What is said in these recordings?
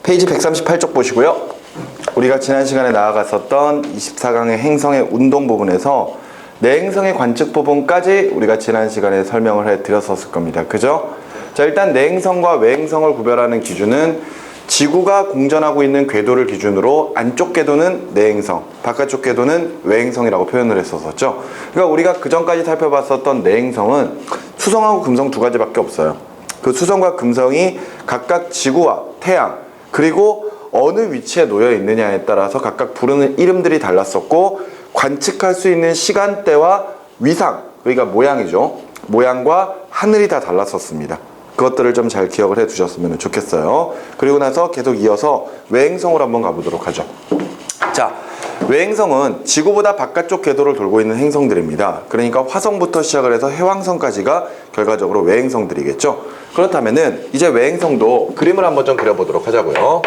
페이지 138쪽 보시고요. 우리가 지난 시간에 나아갔었던 24강의 행성의 운동 부분에서 내행성의 관측 부분까지 우리가 지난 시간에 설명을 해드렸었을 겁니다. 그죠? 자, 일단 내행성과 외행성을 구별하는 기준은 지구가 공전하고 있는 궤도를 기준으로 안쪽 궤도는 내행성, 바깥쪽 궤도는 외행성이라고 표현을 했었죠. 그러니까 우리가 그 전까지 살펴봤었던 내행성은 수성하고 금성 두 가지밖에 없어요. 그 수성과 금성이 각각 지구와 태양, 그리고 어느 위치에 놓여 있느냐에 따라서 각각 부르는 이름들이 달랐었고, 관측할 수 있는 시간대와 위상, 그러니까 모양이죠. 모양과 하늘이 다 달랐었습니다. 그것들을 좀 잘 기억을 해 두셨으면 좋겠어요. 그리고 나서 계속 이어서 외행성으로 한번 가보도록 하죠. 자, 외행성은 지구보다 바깥쪽 궤도를 돌고 있는 행성들입니다. 그러니까 화성부터 시작을 해서 해왕성까지가 결과적으로 외행성들이겠죠. 그렇다면은 이제 외행성도 그림을 한번 좀 그려보도록 하자고요.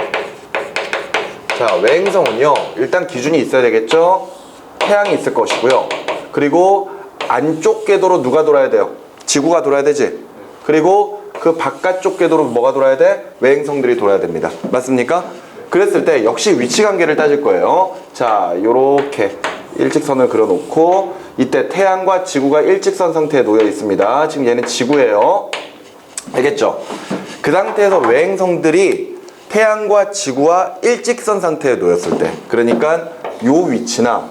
자, 외행성은요, 일단 기준이 있어야 되겠죠. 태양이 있을 것이고요. 그리고 안쪽 궤도로 누가 돌아야 돼요? 지구가 돌아야 되지. 그리고 그 바깥쪽 궤도로 뭐가 돌아야 돼? 외행성들이 돌아야 됩니다. 맞습니까? 그랬을 때 역시 위치 관계를 따질 거예요. 자, 요렇게 일직선을 그려놓고 이때 태양과 지구가 일직선 상태에 놓여 있습니다. 지금 얘는 지구예요. 알겠죠? 그 상태에서 외행성들이 태양과 지구와 일직선 상태에 놓였을 때, 그러니까 요 위치나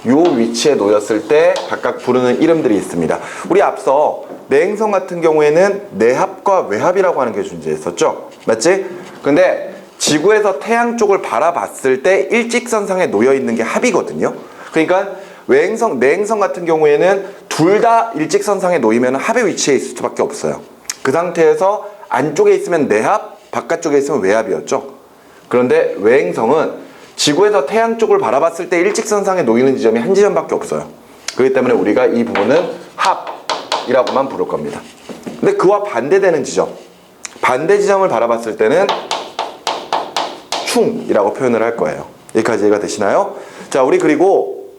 요 위치에 놓였을 때 각각 부르는 이름들이 있습니다. 우리 앞서 내행성 같은 경우에는 내합과 외합이라고 하는 게 존재했었죠. 맞지? 근데 지구에서 태양 쪽을 바라봤을 때 일직선상에 놓여 있는 게 합이거든요. 그러니까 외행성, 내행성 같은 경우에는 둘 다 일직선상에 놓이면 합의 위치에 있을 수밖에 없어요. 그 상태에서 안쪽에 있으면 내합, 바깥쪽에 있으면 외합이었죠. 그런데 외행성은 지구에서 태양 쪽을 바라봤을 때 일직선상에 놓이는 지점이 한 지점밖에 없어요. 그렇기 때문에 우리가 이 부분은 합이라고만 부를 겁니다. 근데 그와 반대되는 지점, 반대 지점을 바라봤을 때는 충이라고 표현을 할 거예요. 여기까지 이해가 되시나요? 자, 우리 그리고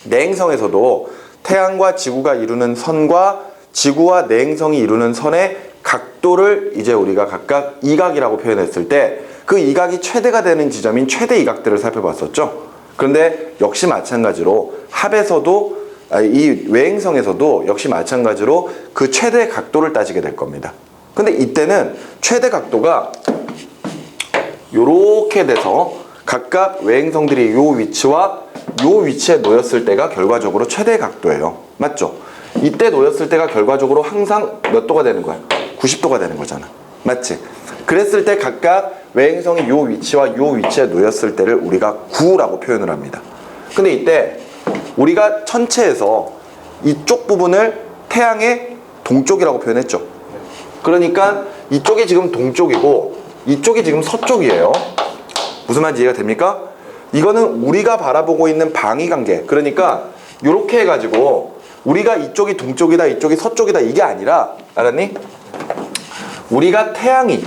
내행성에서도 태양과 지구가 이루는 선과 지구와 내행성이 이루는 선의 각도를 이제 우리가 각각 이각이라고 표현했을 때 그 이각이 최대가 되는 지점인 최대 이각들을 살펴봤었죠. 그런데 역시 마찬가지로 합에서도, 이 외행성에서도 역시 마찬가지로 그 최대 각도를 따지게 될 겁니다. 근데 이때는 최대 각도가 요렇게 돼서 각각 외행성들이 요 위치와 요 위치에 놓였을 때가 결과적으로 최대 각도예요. 맞죠? 이때 놓였을 때가 결과적으로 항상 몇 도가 되는 거야? 90도가 되는 거잖아. 맞지? 그랬을 때 각각 외행성이 요 위치와 요 위치에 놓였을 때를 우리가 구라고 표현을 합니다. 근데 이때 우리가 천체에서 이쪽 부분을 태양의 동쪽이라고 표현했죠. 그러니까 이쪽이 지금 동쪽이고 이쪽이 지금 서쪽이에요. 무슨 말인지 이해가 됩니까? 이거는 우리가 바라보고 있는 방위관계, 그러니까 이렇게 해가지고 우리가 이쪽이 동쪽이다 이쪽이 서쪽이다 이게 아니라, 알았니? 우리가 태양이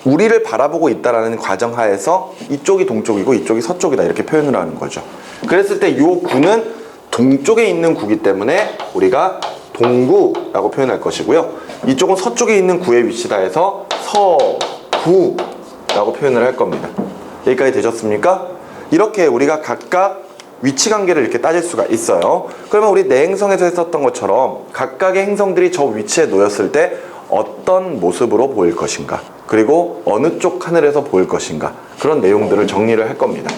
우리를 바라보고 있다라는 과정하에서 이쪽이 동쪽이고 이쪽이 서쪽이다 이렇게 표현을 하는 거죠. 그랬을 때 이 구는 동쪽에 있는 구기 때문에 우리가 동구라고 표현할 것이고요. 이쪽은 서쪽에 있는 구의 위치다 해서 서구라고 표현을 할 겁니다. 여기까지 되셨습니까? 이렇게 우리가 각각 위치 관계를 이렇게 따질 수가 있어요. 그러면 우리 내행성에서 했었던 것처럼 각각의 행성들이 저 위치에 놓였을 때 어떤 모습으로 보일 것인가, 그리고 어느 쪽 하늘에서 보일 것인가, 그런 내용들을 정리를 할 겁니다.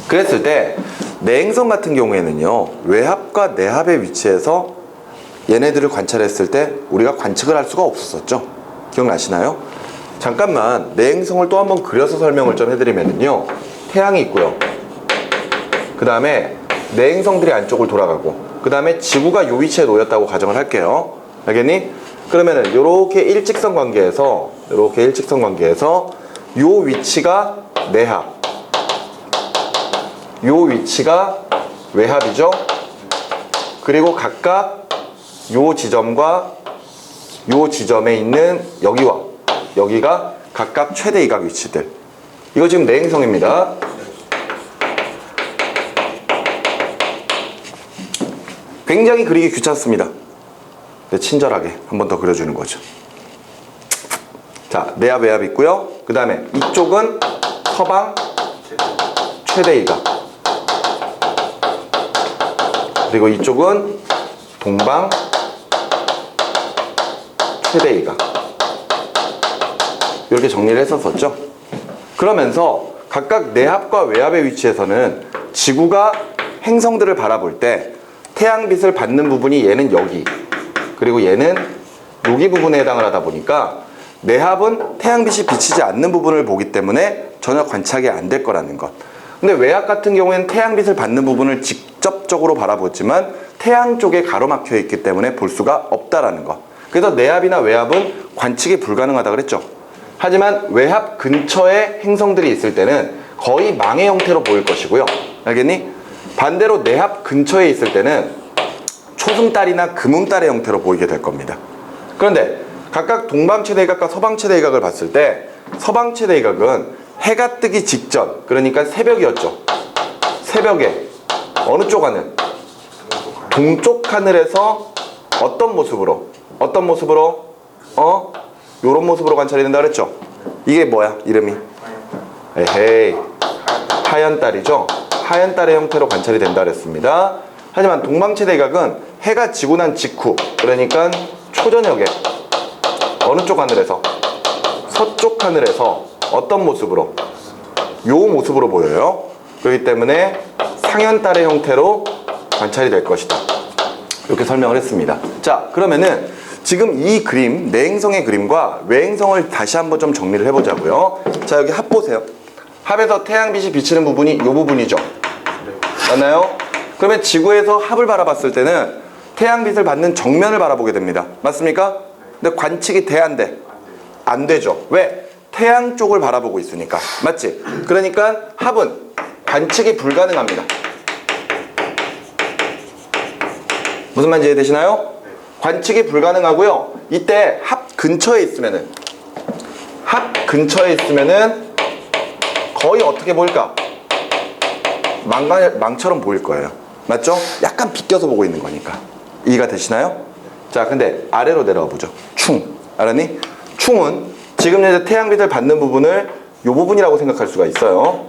그랬을 때 내행성 같은 경우에는요, 외합과 내합의 위치에서 얘네들을 관찰했을 때 우리가 관측을 할 수가 없었죠. 기억나시나요? 잠깐만 내행성을 또 한번 그려서 설명을 좀 해드리면요, 태양이 있고요, 그 다음에 내행성들이 안쪽을 돌아가고, 그 다음에 지구가 요 위치에 놓였다고 가정을 할게요. 알겠니? 그러면은 요렇게 일직선 관계에서 요 위치가 내합, 요 위치가 외합이죠. 그리고 각각 요 지점과 요 지점에 있는 여기와 여기가 각각 최대 이각 위치들. 이거 지금 내행성입니다. 굉장히 그리기 귀찮습니다. 근데 친절하게 한 번 더 그려주는 거죠. 자, 내압, 외압 있고요. 그 다음에 이쪽은 서방 최대이각. 그리고 이쪽은 동방 최대이각. 이렇게 정리를 했었었죠. 그러면서 각각 내압과 외압의 위치에서는 지구가 행성들을 바라볼 때 태양빛을 받는 부분이 얘는 여기, 그리고 얘는 여기 부분에 해당을 하다 보니까 내압은 태양빛이 비치지 않는 부분을 보기 때문에 전혀 관측이 안 될 거라는 것. 근데 외압 같은 경우에는 태양빛을 받는 부분을 직접적으로 바라보지만 태양 쪽에 가로막혀 있기 때문에 볼 수가 없다라는 것. 그래서 내압이나 외압은 관측이 불가능하다 그랬죠. 하지만 외압 근처에 행성들이 있을 때는 거의 망의 형태로 보일 것이고요. 알겠니? 반대로 내압 근처에 있을 때는 초승달이나 금음달의 형태로 보이게 될 겁니다. 그런데 각각 동방 최대이각과 서방 최대이각을 봤을 때 서방 최대이각은 해가 뜨기 직전, 그러니까 새벽이었죠. 새벽에 어느 쪽 하늘? 동쪽 하늘에서 어떤 모습으로? 요런 모습으로 관찰이 된다 그랬죠. 이게 뭐야? 이름이? 에헤이, 하얀 달이죠. 하얀 달의 형태로 관찰이 된다 그랬습니다. 하지만 동방 최대이각은 해가 지고 난 직후, 그러니까 초저녁에 어느 쪽 하늘에서? 서쪽 하늘에서 어떤 모습으로? 요 모습으로 보여요. 그렇기 때문에 상현달의 형태로 관찰이 될 것이다. 이렇게 설명을 했습니다. 자, 그러면은 지금 이 그림, 내행성의 그림과 외행성을 다시 한번 좀 정리를 해보자고요. 자, 여기 합 보세요. 합에서 태양빛이 비치는 부분이 이 부분이죠. 맞나요? 그러면 지구에서 합을 바라봤을 때는 태양빛을 받는 정면을 바라보게 됩니다. 맞습니까? 근데 관측이 돼, 안 돼? 안 되죠. 왜? 태양 쪽을 바라보고 있으니까. 맞지? 그러니까 합은 관측이 불가능합니다. 무슨 말인지 이해되시나요? 관측이 불가능하고요. 이때 합 근처에 있으면은 거의 어떻게 보일까? 망처럼 보일 거예요. 맞죠? 약간 비껴서 보고 있는 거니까. 이해가 되시나요? 자, 근데 아래로 내려와 보죠. 충. 알았니? 충은 지금 현재 태양빛을 받는 부분을 이 부분이라고 생각할 수가 있어요.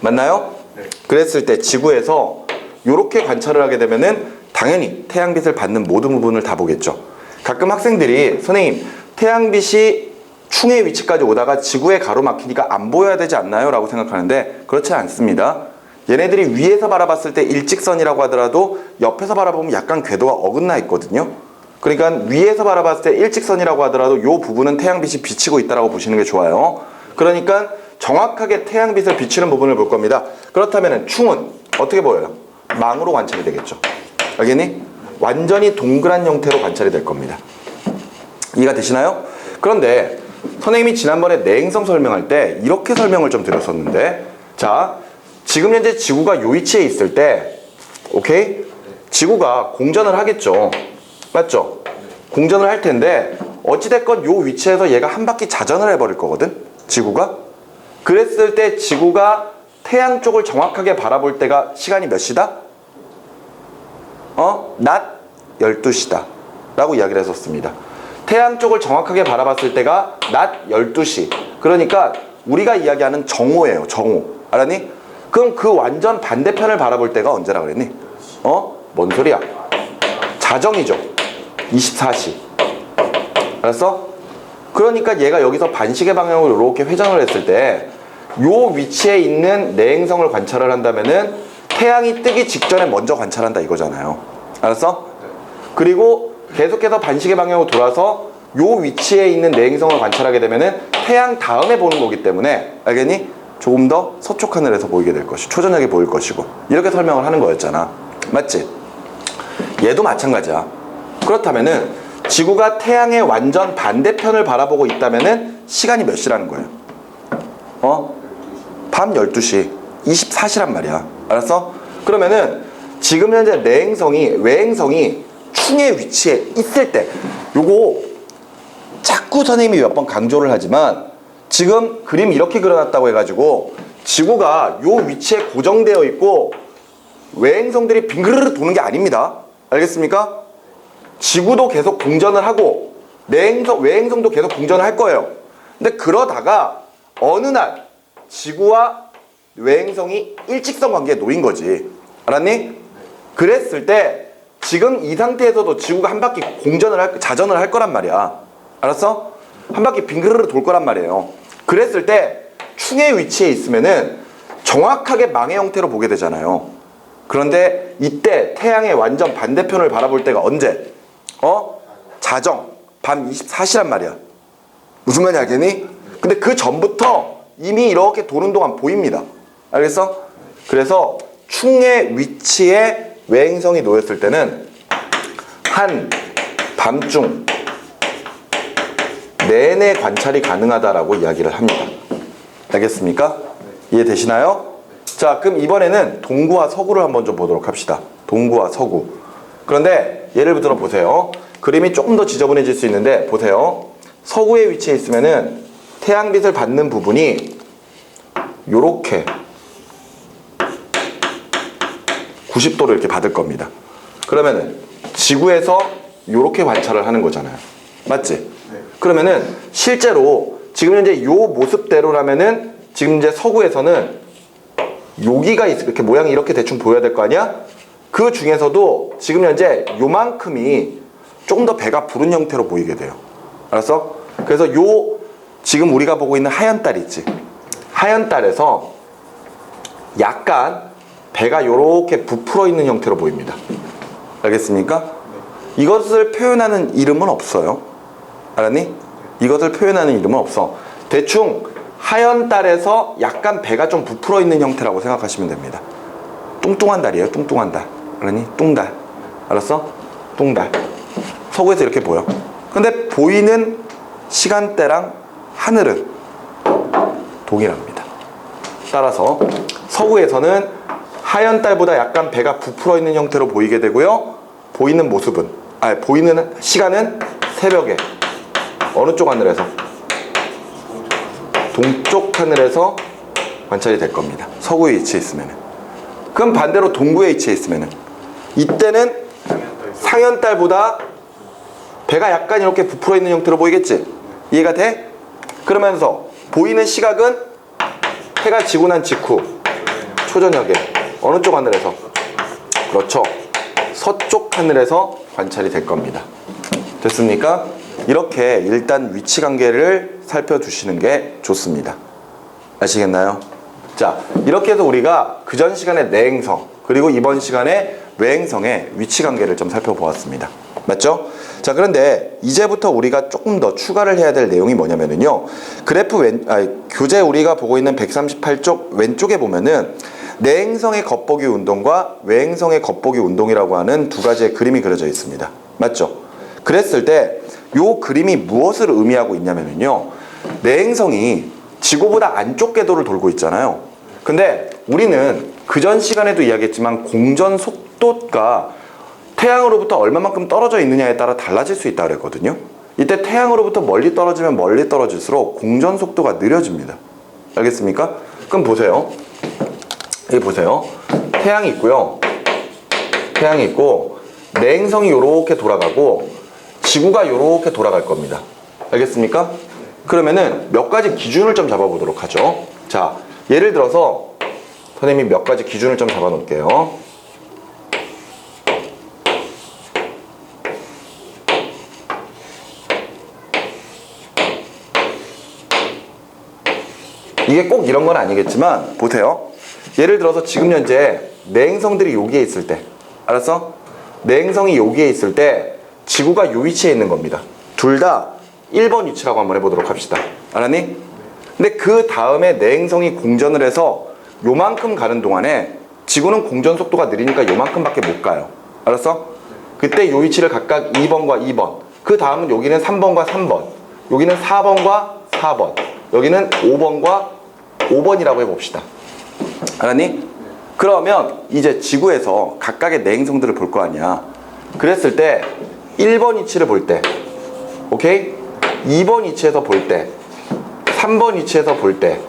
맞나요? 네. 그랬을 때 지구에서 이렇게 관찰을 하게 되면은 당연히 태양빛을 받는 모든 부분을 다 보겠죠. 가끔 학생들이 선생님, 태양빛이 충의 위치까지 오다가 지구에 가로막히니까 안 보여야 되지 않나요? 라고 생각하는데 그렇지 않습니다. 얘네들이 위에서 바라봤을 때 일직선이라고 하더라도 옆에서 바라보면 약간 궤도가 어긋나 있거든요. 그러니까 위에서 바라봤을 때 일직선이라고 하더라도 이 부분은 태양빛이 비치고 있다고 보시는 게 좋아요. 그러니까 정확하게 태양빛을 비치는 부분을 볼 겁니다. 그렇다면 충은 어떻게 보여요? 망으로 관찰이 되겠죠. 알겠니? 완전히 동그란 형태로 관찰이 될 겁니다. 이해가 되시나요? 그런데 선생님이 지난번에 내행성 설명할 때 이렇게 설명을 좀 드렸었는데, 자, 지금 현재 지구가 요 위치에 있을 때, 오케이? 지구가 공전을 하겠죠. 맞죠? 공전을 할 텐데 어찌됐건 요 위치에서 얘가 한 바퀴 자전을 해버릴 거거든, 지구가. 그랬을 때 지구가 태양 쪽을 정확하게 바라볼 때가 시간이 몇 시다? 낮 12시다 라고 이야기를 했었습니다. 태양 쪽을 정확하게 바라봤을 때가 낮 12시. 그러니까 우리가 이야기하는 정오예요. 정오. 알았니? 그럼 그 완전 반대편을 바라볼 때가 언제라 그랬니? 뭔 소리야? 자정이죠. 24시. 알았어? 그러니까 얘가 여기서 반시계 방향으로 이렇게 회전을 했을 때 요 위치에 있는 내행성을 관찰을 한다면은 태양이 뜨기 직전에 먼저 관찰한다 이거잖아요. 알았어? 그리고 계속해서 반시계 방향으로 돌아서 요 위치에 있는 내행성을 관찰하게 되면은 태양 다음에 보는 거기 때문에, 알겠니? 조금 더 서쪽 하늘에서 보이게 될 것이고 초저녁에 보일 것이고 이렇게 설명을 하는 거였잖아. 맞지? 얘도 마찬가지야. 그렇다면은 지구가 태양의 완전 반대편을 바라보고 있다면은 시간이 몇 시라는 거예요? 밤 12시 24시란 말이야. 알았어? 그러면은 지금 현재 외행성이 충의 위치에 있을 때, 요거 자꾸 선생님이 몇 번 강조를 하지만 지금 그림 이렇게 그려놨다고 해가지고 지구가 요 위치에 고정되어 있고 외행성들이 빙그르르 도는 게 아닙니다. 알겠습니까? 지구도 계속 공전을 하고 내행성, 외행성도 계속 공전을 할 거예요. 근데 그러다가 어느 날 지구와 외행성이 일직선 관계에 놓인 거지. 알았니? 그랬을 때 지금 이 상태에서도 지구가 한 바퀴 자전을 할 거란 말이야. 알았어? 한 바퀴 빙그르르 돌 거란 말이에요. 그랬을 때 충의 위치에 있으면은 정확하게 망의 형태로 보게 되잖아요. 그런데 이때 태양의 완전 반대편을 바라볼 때가 언제? 자정, 밤 24시란 말이야. 무슨 말인지 알겠니? 근데 그 전부터 이미 이렇게 도는 동안 보입니다. 알겠어? 그래서 충의 위치에 외행성이 놓였을 때는 한 밤중 내내 관찰이 가능하다라고 이야기를 합니다. 알겠습니까? 이해되시나요? 자, 그럼 이번에는 동구와 서구를 한번 좀 보도록 합시다. 동구와 서구. 그런데 예를 들어 보세요. 그림이 조금 더 지저분해질 수 있는데 보세요. 서구에 위치해 있으면은 태양빛을 받는 부분이 요렇게 90도를 이렇게 받을 겁니다. 그러면은 지구에서 요렇게 관찰을 하는 거잖아요. 맞지? 네. 그러면은 실제로 지금 현재 요 모습대로라면은 지금 이제 서구에서는 여기가 이렇게 모양이 이렇게 대충 보여야 될 거 아니야? 그 중에서도 지금 현재 요만큼이 조금 더 배가 부른 형태로 보이게 돼요. 알았어? 그래서 요 지금 우리가 보고 있는 하얀 딸 있지? 하얀 딸에서 약간 배가 요렇게 부풀어 있는 형태로 보입니다. 알겠습니까? 이것을 표현하는 이름은 없어요. 알았니? 이것을 표현하는 이름은 없어. 대충 하얀 달에서 약간 배가 좀 부풀어 있는 형태라고 생각하시면 됩니다. 뚱뚱한 달이에요. 뚱뚱한 달. 알았니? 뚱달. 알았어? 뚱달. 서구에서 이렇게 보여. 근데 보이는 시간대랑 하늘은 동일합니다. 따라서 서구에서는 하얀 달보다 약간 배가 부풀어 있는 형태로 보이게 되고요. 보이는 시간은 새벽에 어느 쪽 하늘에서? 동쪽 하늘에서 관찰이 될 겁니다. 서구에 위치해 있으면은. 그럼 반대로 동구에 위치해 있으면은 이때는 상현달보다 배가 약간 이렇게 부풀어 있는 형태로 보이겠지? 이해가 돼? 그러면서 보이는 시각은 해가 지고 난 직후 초저녁에 어느 쪽 하늘에서? 그렇죠. 서쪽 하늘에서 관찰이 될 겁니다. 됐습니까? 이렇게 일단 위치 관계를 살펴두시는 게 좋습니다. 아시겠나요? 자, 이렇게 해서 우리가 그전 시간에 내행성 그리고 이번 시간에 외행성의 위치 관계를 좀 살펴보았습니다. 맞죠? 자, 그런데 이제부터 우리가 조금 더 추가를 해야 될 내용이 뭐냐면요. 교재 우리가 보고 있는 138쪽 왼쪽에 보면은 내행성의 겉보기 운동과 외행성의 겉보기 운동이라고 하는 두 가지의 그림이 그려져 있습니다. 맞죠? 그랬을 때 요 그림이 무엇을 의미하고 있냐면요. 내행성이 지구보다 안쪽 궤도를 돌고 있잖아요. 근데 우리는 그전 시간에도 이야기했지만 공전 속도가 태양으로부터 얼마만큼 떨어져 있느냐에 따라 달라질 수 있다고 그랬거든요. 이때 태양으로부터 멀리 떨어지면 멀리 떨어질수록 공전 속도가 느려집니다. 알겠습니까? 그럼 보세요. 여기 보세요. 태양이 있고요. 태양이 있고 내행성이 요렇게 돌아가고 지구가 요렇게 돌아갈 겁니다. 알겠습니까? 그러면은 몇 가지 기준을 좀 잡아보도록 하죠. 자, 예를 들어서 선생님이 몇 가지 기준을 좀 잡아 놓을게요. 이게 꼭 이런 건 아니겠지만 보세요. 예를 들어서 지금 현재 내행성들이 여기에 있을 때, 알았어? 내행성이 여기에 있을 때 지구가 요 위치에 있는 겁니다. 둘 다 1번 위치라고 한번 해보도록 합시다. 알았니? 근데 그 다음에 내행성이 공전을 해서 요만큼 가는 동안에 지구는 공전 속도가 느리니까 요만큼밖에 못 가요. 알았어? 그때 요 위치를 각각 2번과 2번, 그 다음은 여기는 3번과 3번, 여기는 4번과 4번, 여기는 5번과 5번이라고 해봅시다. 알았니? 그러면 이제 지구에서 각각의 내행성들을 볼 거 아니야. 그랬을 때 1번 위치를 볼 때, 오케이? 2번 위치에서 볼 때, 3번 위치에서 볼 때,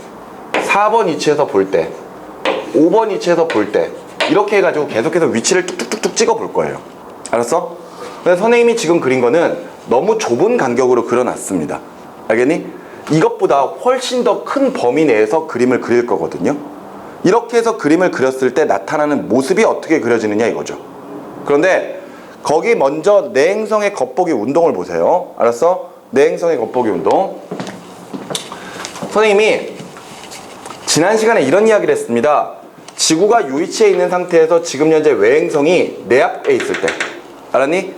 4번 위치에서 볼 때, 5번 위치에서 볼 때, 이렇게 해가지고 계속해서 위치를 뚝뚝뚝뚝 찍어 볼 거예요. 알았어? 근데 선생님이 지금 그린 거는 너무 좁은 간격으로 그려놨습니다. 알겠니? 이것보다 훨씬 더 큰 범위 내에서 그림을 그릴 거거든요. 이렇게 해서 그림을 그렸을 때 나타나는 모습이 어떻게 그려지느냐 이거죠. 그런데 거기 먼저 내행성의 겉보기 운동을 보세요. 알았어? 내행성의 겉보기 운동. 선생님이 지난 시간에 이런 이야기를 했습니다. 지구가 요 위치에 있는 상태에서 지금 현재 외행성이 내 앞에 있을 때, 알았니?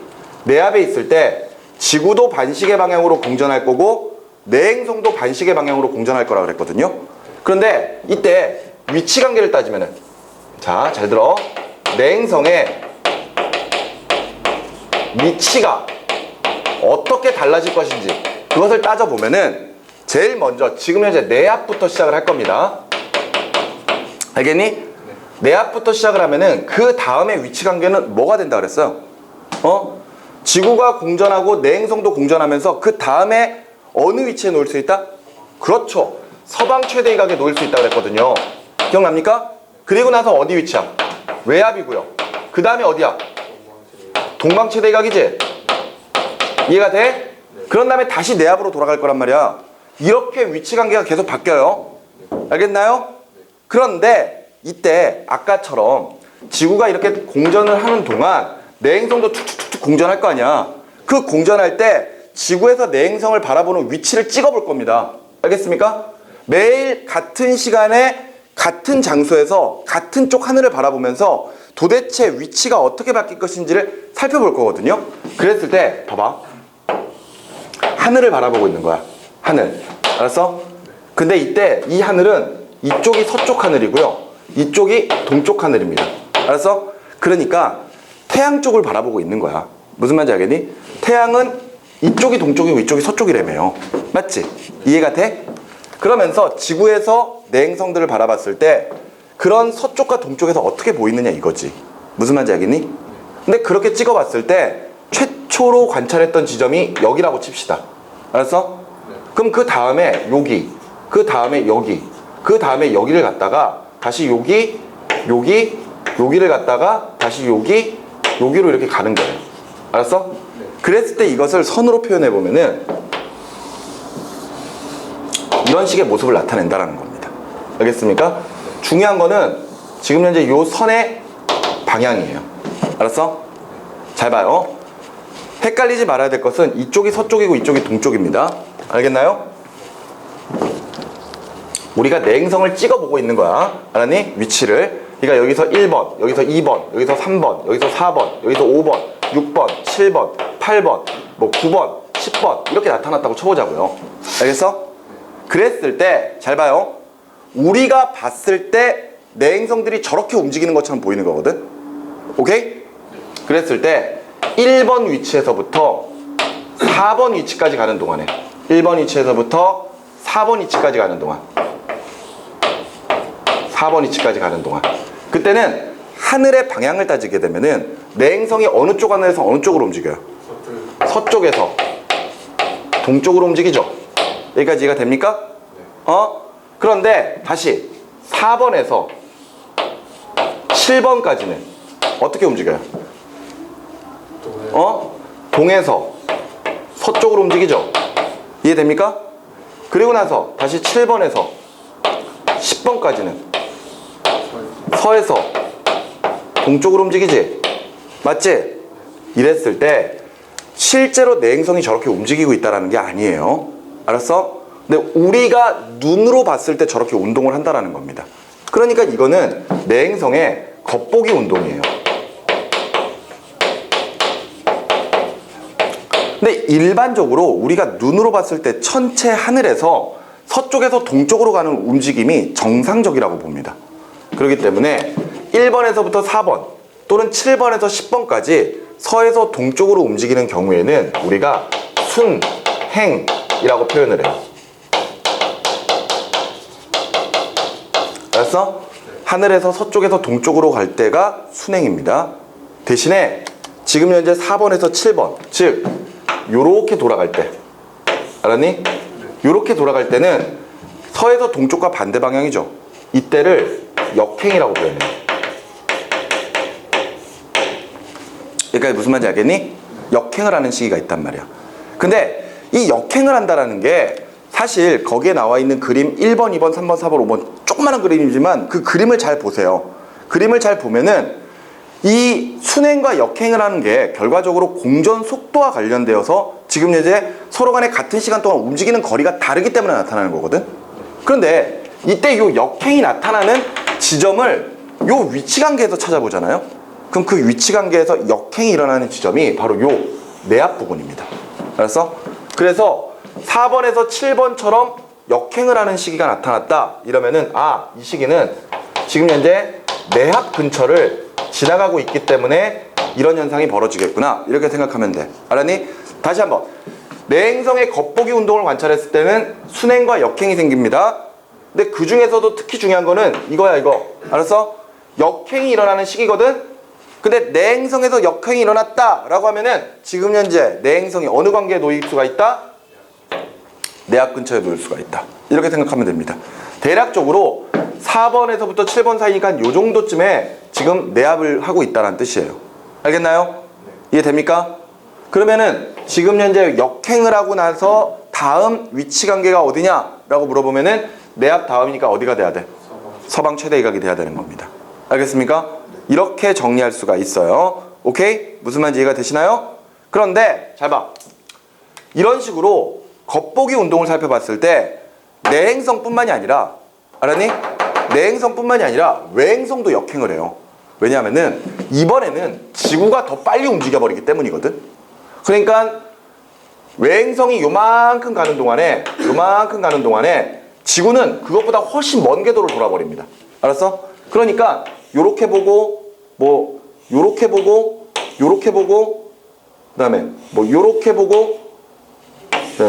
내 앞에 있을 때 지구도 반시계 방향으로 공전할 거고 내행성도 반시계 방향으로 공전할 거라 그랬거든요. 그런데 이때 위치 관계를 따지면은, 자, 잘 들어. 내행성의 위치가 어떻게 달라질 것인지 그것을 따져보면은 제일 먼저 지금 현재 내 앞부터 시작을 할 겁니다. 알겠니? 내 앞부터 시작을 하면은 그 다음에 위치 관계는 뭐가 된다 그랬어요? 지구가 공전하고 내행성도 공전하면서 그 다음에 어느 위치에 놓을 수 있다? 그렇죠. 서방 최대 이각에 놓을 수 있다 그랬거든요. 기억납니까? 그리고 나서 어디 위치야? 외압이고요. 그 다음에 어디야? 동방 최대 이각이지? 이해가 돼? 그런 다음에 다시 내압으로 돌아갈 거란 말이야. 이렇게 위치 관계가 계속 바뀌어요. 알겠나요? 그런데 이때 아까처럼 지구가 이렇게 공전을 하는 동안 내행성도 툭툭툭 공전할 거 아니야. 그 공전할 때 지구에서 내행성을 바라보는 위치를 찍어볼 겁니다. 알겠습니까? 매일 같은 시간에 같은 장소에서 같은 쪽 하늘을 바라보면서 도대체 위치가 어떻게 바뀔 것인지를 살펴볼 거거든요. 그랬을 때 봐봐. 하늘을 바라보고 있는 거야. 하늘. 알았어? 근데 이때 이 하늘은 이쪽이 서쪽 하늘이고요. 이쪽이 동쪽 하늘입니다. 알았어? 그러니까 태양 쪽을 바라보고 있는 거야. 무슨 말인지 알겠니? 태양은 이쪽이 동쪽이고 이쪽이 서쪽이라며요. 맞지? 이해가 돼? 그러면서 지구에서 내행성들을 바라봤을 때 그런 서쪽과 동쪽에서 어떻게 보이느냐 이거지. 무슨 말인지 알겠니? 근데 그렇게 찍어봤을 때 최초로 관찰했던 지점이 여기라고 칩시다. 알았어? 그럼 그 다음에 여기, 그 다음에 여기, 그 다음에 여기를 갔다가 다시 여기, 여기, 여기를 갔다가 다시 여기, 여기로 이렇게 가는 거예요. 알았어? 그랬을 때 이것을 선으로 표현해 보면은 이런 식의 모습을 나타낸다는 겁니다. 알겠습니까? 중요한 거는 지금 현재 요 선의 방향이에요. 알았어? 잘 봐요. 헷갈리지 말아야 될 것은 이쪽이 서쪽이고 이쪽이 동쪽입니다. 알겠나요? 우리가 내행성을 찍어보고 있는 거야. 알았니? 위치를. 그러니까 여기서 1번, 여기서 2번, 여기서 3번, 여기서 4번, 여기서 5번, 6번, 7번, 8번, 뭐 9번, 10번 이렇게 나타났다고 쳐보자고요. 알겠어? 그랬을 때 잘 봐요. 우리가 봤을 때 내행성들이 저렇게 움직이는 것처럼 보이는 거거든. 오케이? 그랬을 때 1번 위치에서부터 4번 위치까지 가는 동안에 1번 위치에서부터 4번 위치까지 가는 동안 4번 위치까지 가는 동안 그때는 하늘의 방향을 따지게 되면은 내행성이 어느 쪽 하늘에서 어느 쪽으로 움직여요? 서쪽에서 동쪽으로 움직이죠. 여기까지 이해가 됩니까? 그런데 다시 4번에서 7번까지는 어떻게 움직여요? 동에서 서쪽으로 움직이죠. 이해됩니까? 그리고 나서 다시 7번에서 10번까지는 서에서 동쪽으로 움직이지. 맞지? 이랬을 때 실제로 내행성이 저렇게 움직이고 있다는 게 아니에요. 알았어? 근데 우리가 눈으로 봤을 때 저렇게 운동을 한다는 겁니다. 그러니까 이거는 내행성의 겉보기 운동이에요. 근데 일반적으로 우리가 눈으로 봤을 때 천체 하늘에서 서쪽에서 동쪽으로 가는 움직임이 정상적이라고 봅니다. 그렇기 때문에 1번에서부터 4번 또는 7번에서 10번까지 서에서 동쪽으로 움직이는 경우에는 우리가 순행이라고 표현을 해요. 알았어? 하늘에서 서쪽에서 동쪽으로 갈 때가 순행입니다. 대신에 지금 현재 4번에서 7번 즉 요렇게 돌아갈 때 알았니? 요렇게 돌아갈 때는 서에서 동쪽과 반대 방향이죠. 이때를 역행이라고 표현해요. 그러니까 무슨 말인지 알겠니? 역행을 하는 시기가 있단 말이야. 근데 이 역행을 한다라는 게 사실 거기에 나와 있는 그림 1번, 2번, 3번, 4번, 5번 조그마한 그림이지만 그 그림을 잘 보세요. 그림을 잘 보면은 이 순행과 역행을 하는 게 결과적으로 공전 속도와 관련되어서 지금 이제 서로 간에 같은 시간 동안 움직이는 거리가 다르기 때문에 나타나는 거거든. 그런데 이때 이 역행이 나타나는 지점을 이 위치 관계에서 찾아보잖아요. 그럼 그 위치 관계에서 역행이 일어나는 지점이 바로 이 내압 부분입니다. 알았어? 그래서 4번에서 7번처럼 역행을 하는 시기가 나타났다 이러면은 이 시기는 지금 현재 내압 근처를 지나가고 있기 때문에 이런 현상이 벌어지겠구나 이렇게 생각하면 돼. 알았니? 다시 한번 내행성의 겉보기 운동을 관찰했을 때는 순행과 역행이 생깁니다. 근데 그 중에서도 특히 중요한 거는 이거야 이거. 알았어? 역행이 일어나는 시기거든. 근데 내행성에서 역행이 일어났다 라고 하면은 지금 현재 내행성이 어느 관계에 놓일 수가 있다? 내압 근처에 놓일 수가 있다. 이렇게 생각하면 됩니다. 대략적으로 4번에서부터 7번 사이니까 요 정도쯤에 지금 내압을 하고 있다는 뜻이에요. 알겠나요? 이해됩니까? 그러면은 지금 현재 역행을 하고 나서 다음 위치 관계가 어디냐 라고 물어보면은 내압 다음이니까 어디가 돼야 돼? 서방 최대 이각이 돼야 되는 겁니다. 알겠습니까? 이렇게 정리할 수가 있어요. 오케이? 무슨 말인지 이해가 되시나요? 그런데 잘 봐. 이런 식으로 겉보기 운동을 살펴봤을 때 내행성뿐만이 아니라 알았니? 내행성뿐만이 아니라 외행성도 역행을 해요. 왜냐하면은 이번에는 지구가 더 빨리 움직여버리기 때문이거든. 그러니까 외행성이 요만큼 가는 동안에 지구는 그것보다 훨씬 먼 궤도를 돌아버립니다. 알았어? 그러니까 요렇게 보고 뭐 요렇게 보고 요렇게 보고 그다음에 뭐 요렇게 보고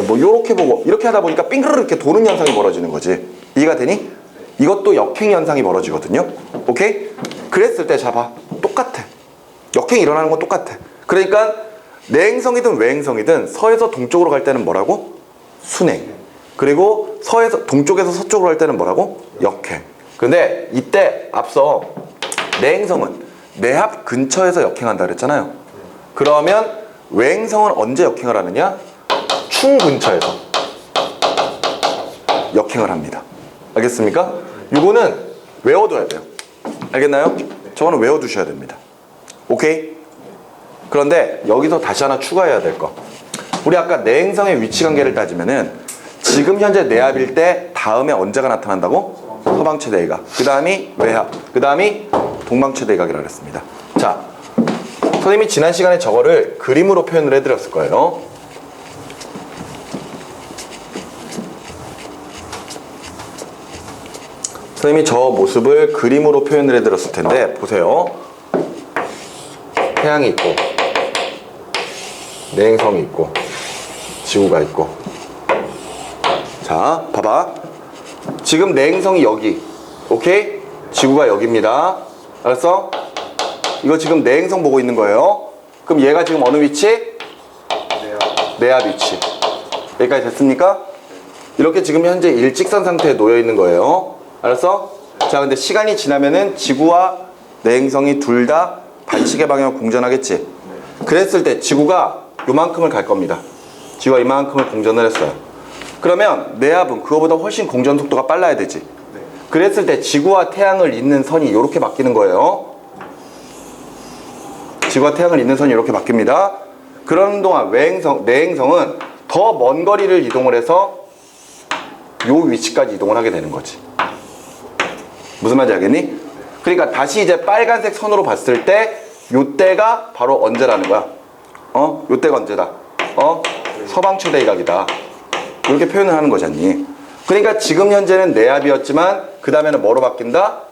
뭐 요렇게 보고 이렇게 하다 보니까 빙그르르 이렇게 도는 현상이 벌어지는 거지. 이해가 되니? 이것도 역행 현상이 벌어지거든요. 오케이? 그랬을 때 잡아. 똑같아. 역행이 일어나는 건 똑같아. 그러니까 내행성이든 외행성이든 서에서 동쪽으로 갈 때는 뭐라고? 순행. 그리고 서에서 동쪽에서 서쪽으로 갈 때는 뭐라고? 역행. 근데 이때 앞서 내행성은 내압 근처에서 역행한다 그랬잖아요. 그러면 외행성은 언제 역행을 하느냐? 충 근처에서 역행을 합니다. 알겠습니까? 요거는 외워둬야 돼요. 알겠나요? 저거는 외워두셔야 됩니다. 오케이? 그런데 여기서 다시 하나 추가해야 될 거. 우리 아까 내행성의 위치 관계를 따지면은 지금 현재 내압일 때 다음에 언제가 나타난다고? 서방 최대이각. 그 다음이 외압. 그 다음이 동방 최대이각이라고 했습니다. 자, 선생님이 지난 시간에 저거를 그림으로 표현을 해드렸을 거예요. 선생님이 저 모습을 그림으로 표현을 해드렸을 텐데 보세요. 태양이 있고 내행성이 있고 지구가 있고. 자, 봐봐. 지금 내행성이 여기. 오케이? 지구가 여기입니다. 알았어? 이거 지금 내행성 보고 있는 거예요. 그럼 얘가 지금 어느 위치? 내압 위치. 여기까지 됐습니까? 이렇게 지금 현재 일직선 상태에 놓여 있는 거예요. 알았어? 자, 근데 시간이 지나면은 지구와 내행성이 둘 다 반시계 방향으로 공전하겠지. 그랬을 때 지구가 요만큼을 갈 겁니다. 지구가 이만큼을 공전을 했어요. 그러면 내압은 그거보다 훨씬 공전 속도가 빨라야 되지. 그랬을 때 지구와 태양을 잇는 선이 이렇게 바뀌는 거예요. 지구와 태양을 잇는 선이 이렇게 바뀝니다. 그런 동안 내행성은 더 먼 거리를 이동을 해서 요 위치까지 이동을 하게 되는 거지. 무슨 말인지 알겠니? 그러니까 다시 이제 빨간색 선으로 봤을 때 요때가 바로 언제라는 거야. 요때가 언제다. 서방 최대이각이다. 이렇게 표현을 하는 거잖니. 그러니까 지금 현재는 내압이었지만 그 다음에는 뭐로 바뀐다?